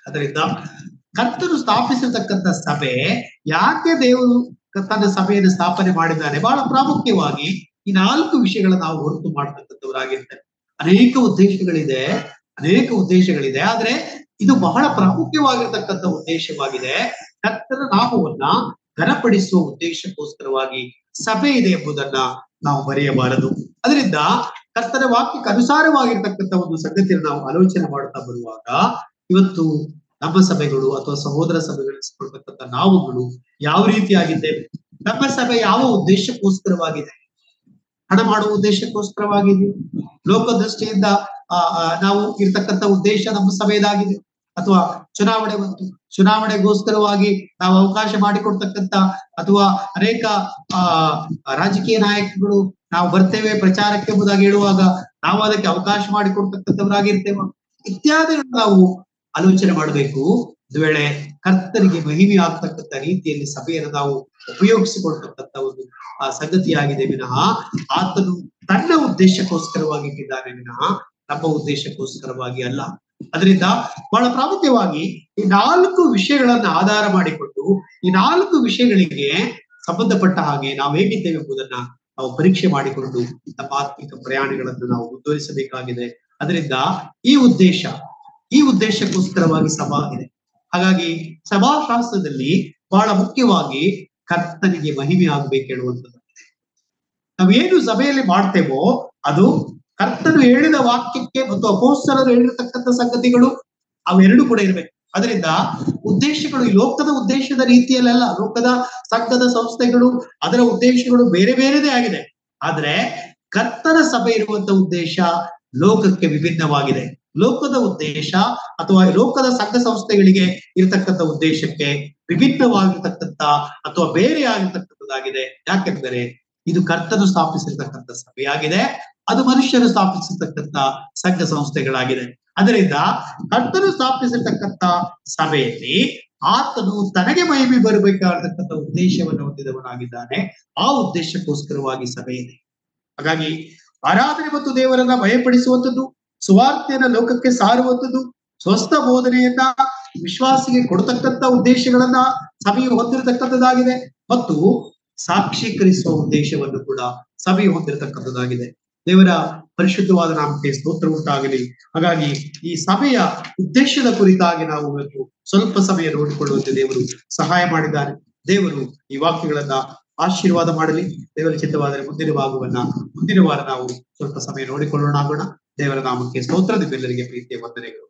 ಅದರಿಂದ ಕರ್ತನು ಸ್ಥಾಪಿಸಿರ್ತಕ್ಕಂಥ ಸಭೆ, ಯಾಕೆ ದೇವರು ತನ್ನ ಸಭೆಯನ್ನು ಸ್ಥಾಪನೆ ಮಾಡಿದ್ದಾನೆ, ಬಹಳ ಪ್ರಾಮುಖ್ಯವಾಗಿ ಈ 4 ವಿಷಯಗಳನ್ನ ನಾವು ಹೊರತು ಮಾಡ್ತಕ್ಕಂಥವರಾಗಿರ್ತೇವೆ. ಅನೇಕ ಉದ್ದೇಶಗಳಿದೆ, ಆದ್ರೆ ಇದು ಬಹಳ ಪ್ರಾಮುಖ್ಯವಾಗಿರ್ತಕ್ಕಂಥ ಉದ್ದೇಶವಾಗಿದೆ. ಕರ್ತನ ನಾಮವನ್ನ ಘನಪಡಿಸುವ ಉದ್ದೇಶಕ್ಕೋಸ್ಕರವಾಗಿ ಸಭೆ ಇದೆ ಎಂಬುದನ್ನ ನಾವು ಮರೆಯಬಾರದು. ಅದರಿಂದ ಕರ್ತನ ವಾಕ್ಯಕ್ಕೆ ಅನುಸಾರವಾಗಿರ್ತಕ್ಕಂಥ ಒಂದು ಸಂಗತಿಯನ್ನು ನಾವು ಆಲೋಚನೆ ಮಾಡ್ತಾ ಬರುವಾಗ, ಇವತ್ತು ನಮ್ಮ ಸಭೆಗಳು ಅಥವಾ ಸಹೋದರ ಸಭೆಗಳಿಸಿಕೊಳ್ತಕ್ಕಂಥ ನಾವುಗಳು ಯಾವ ರೀತಿಯಾಗಿದ್ದೇವೆ, ನಮ್ಮ ಸಭೆ ಯಾವ ಉದ್ದೇಶಕ್ಕೋಸ್ಕರವಾಗಿದೆ, ಹಣ ಮಾಡುವ ಉದ್ದೇಶಕ್ಕೋಸ್ಕರವಾಗಿದೆ, ಲೋಕದೃಷ್ಟಿಯಿಂದ ನಾವು ಇರ್ತಕ್ಕಂಥ ಉದ್ದೇಶ ನಮ್ಮ ಸಭೆಯದಾಗಿದೆ, ಅಥವಾ ಚುನಾವಣೆ ಬಂತು, ಚುನಾವಣೆಗೋಸ್ಕರವಾಗಿ ನಾವು ಅವಕಾಶ ಮಾಡಿಕೊಡ್ತಕ್ಕಂತ ಅಥವಾ ಅನೇಕ ಆ ರಾಜಕೀಯ ನಾಯಕಗಳು ನಾವು ಬರ್ತೇವೆ ಪ್ರಚಾರಕ್ಕೆ ಎಂಬುದಾಗಿ ಹೇಳುವಾಗ ನಾವು ಅದಕ್ಕೆ ಅವಕಾಶ ಮಾಡಿಕೊಡ್ತಕ್ಕಂಥವರಾಗಿರ್ತೇವೆ ಇತ್ಯಾದಿಗಳು ನಾವು ಆಲೋಚನೆ ಮಾಡಬೇಕು. ಒಂದು ವೇಳೆ ಕರ್ತನಿಗೆ ಮಹಿಮೆ ಆಗ್ತಕ್ಕಂಥ ರೀತಿಯಲ್ಲಿ ಸಭೆಯನ್ನು ನಾವು ಉಪಯೋಗಿಸಿಕೊಳ್ತಕ್ಕಂಥ ಒಂದು ಸಂಗತಿಯಾಗಿದೆ ವಿನಃ ಆತನು ತನ್ನ ಉದ್ದೇಶಕ್ಕೋಸ್ಕರವಾಗಿ ಇಟ್ಟಿದ್ದಾನೆ ವಿನಃ ನಮ್ಮ ಉದ್ದೇಶಕ್ಕೋಸ್ಕರವಾಗಿ ಅಲ್ಲ. ಅದರಿಂದ ಬಹಳ ಪ್ರಾಮುಖ್ಯವಾಗಿ ಈ 4 ವಿಷಯಗಳನ್ನ ಆಧಾರ ಮಾಡಿಕೊಂಡು ಈ 4 ವಿಷಯಗಳಿಗೆ ಸಂಬಂಧಪಟ್ಟ ಹಾಗೆ ನಾವು ಹೇಗಿದ್ದೇವೆ ಎಂಬುದನ್ನ ನಾವು ಪರೀಕ್ಷೆ ಮಾಡಿಕೊಂಡು ನಮ್ಮ ಆತ್ಮಿಕ ಪ್ರಯಾಣಗಳನ್ನು ನಾವು ಮುಂದುವರಿಸಬೇಕಾಗಿದೆ. ಅದರಿಂದ ಈ ಉದ್ದೇಶಕ್ಕೋಸ್ಕರವಾಗಿ ಸಭಾ ಇದೆ. ಹಾಗಾಗಿ ಸಭಾಶಾಸ್ತ್ರದಲ್ಲಿ ಬಹಳ ಮುಖ್ಯವಾಗಿ ಕರ್ತನಿಗೆ ಮಹಿಮೆ ಆಗ್ಬೇಕು ಹೇಳುವಂಥದ್ದು. ನಾವೇನು ಸಭೆಯಲ್ಲಿ ಮಾಡ್ತೇವೋ ಅದು ಕರ್ತನು ಹೇಳಿದ ವಾಕ್ಯಕ್ಕೆ ಮತ್ತು ಅಪೊಸ್ತಲರು ಹೇಳಿರತಕ್ಕಂಥ ಸಂಗತಿಗಳು ಅವೆರಡು ಕೂಡ ಇರ್ಬೇಕು. ಅದರಿಂದ ಉದ್ದೇಶಗಳು ಈ ಲೋಕದ ಉದ್ದೇಶದ ರೀತಿಯಲ್ಲೆಲ್ಲ, ಲೋಕದ ಸಂಘದ ಸಂಸ್ಥೆಗಳು ಅದರ ಉದ್ದೇಶಗಳು ಬೇರೆ ಬೇರೆದೇ ಆಗಿದೆ. ಆದ್ರೆ ಕರ್ತನ ಸಭೆ ಇರುವಂತ ಉದ್ದೇಶ ಲೋಕಕ್ಕೆ ವಿಭಿನ್ನವಾಗಿದೆ. ಲೋಕದ ಉದ್ದೇಶ ಅಥವಾ ಲೋಕದ ಸಂಘ ಸಂಸ್ಥೆಗಳಿಗೆ ಇರತಕ್ಕಂಥ ಉದ್ದೇಶಕ್ಕೆ ವಿಭಿನ್ನವಾಗಿರ್ತಕ್ಕಂಥ ಅಥವಾ ಬೇರೆ ಆಗಿರ್ತಕ್ಕಂಥದ್ದಾಗಿದೆ. ಯಾಕೆಂದರೆ ಇದು ಕರ್ತನು ಸ್ಥಾಪಿಸಿರ್ತಕ್ಕಂಥ ಸಭೆಯಾಗಿದೆ, ಅದು ಮನುಷ್ಯರು ಸ್ಥಾಪಿಸಿರ್ತಕ್ಕಂಥ ಸಂಘ ಸಂಸ್ಥೆಗಳಾಗಿದೆ. ಅದರಿಂದ ಕರ್ತನು ಸ್ಥಾಪಿಸಿರ್ತಕ್ಕಂಥ ಸಭೆಯಲ್ಲಿ ಆತನು ತನಗೆ ಮಹಿಮೆ ಬರಬೇಕಾಗಿರ್ತಕ್ಕಂಥ ಉದ್ದೇಶವನ್ನು ಹೊಂದಿದವನಾಗಿದ್ದಾನೆ. ಆ ಉದ್ದೇಶಕ್ಕೋಸ್ಕರವಾಗಿ ಸಭೆ ಇದೆ. ಹಾಗಾಗಿ ಆರಾಧನೆ ಮತ್ತು ದೇವರನ್ನ ಭಯಪಡಿಸುವಂಥದ್ದು, ಸುವಾರ್ತೆಯನ್ನ ಲೋಕಕ್ಕೆ ಸಾರುವಂಥದ್ದು, ಸ್ವಸ್ಥ ಬೋಧನೆಯನ್ನ ವಿಶ್ವಾಸಿಗೆ ಕೊಡತಕ್ಕಂಥ ಉದ್ದೇಶಗಳನ್ನ ಸಭೆಯು ಹೊಂದಿರತಕ್ಕಂಥದ್ದಾಗಿದೆ ಮತ್ತು ಸಾಕ್ಷೀಕರಿಸುವ ಉದ್ದೇಶವನ್ನು ಕೂಡ ಸಭೆಯು ಹೊಂದಿರತಕ್ಕಂಥದ್ದಾಗಿದೆ. ದೇವರ ಪರಿಶುದ್ಧವಾದ ನಾಮಕ್ಕೆ ಸ್ತೋತ್ರ ಉಂಟಾಗಲಿ. ಹಾಗಾಗಿ ಈ ಸಭೆಯ ಉದ್ದೇಶದ ಕುರಿತಾಗಿ ನಾವು ಇವತ್ತು ಸ್ವಲ್ಪ ಸಮಯ ನೋಡಿಕೊಳ್ಳುವಂತೆ ದೇವರು ಸಹಾಯ ಮಾಡಿದ್ದಾರೆ. ದೇವರು ಈ ವಾಕ್ಯಗಳನ್ನ ಆಶೀರ್ವಾದ ಮಾಡಲಿ. ದೇವರ ಚಿತ್ತವಾದರೆ ಮುಂದಿನ ವಾರ ನಾವು ಸ್ವಲ್ಪ ಸಮಯ ನೋಡಿಕೊಳ್ಳೋಣ. ದೇವರ ನಾಮಕ್ಕೆ ಸ್ತೋತ್ರ. ನಿಮ್ಮೆಲ್ಲರಿಗೆ ಪ್ರೀತಿಯ ವಂದನೆಗಳು.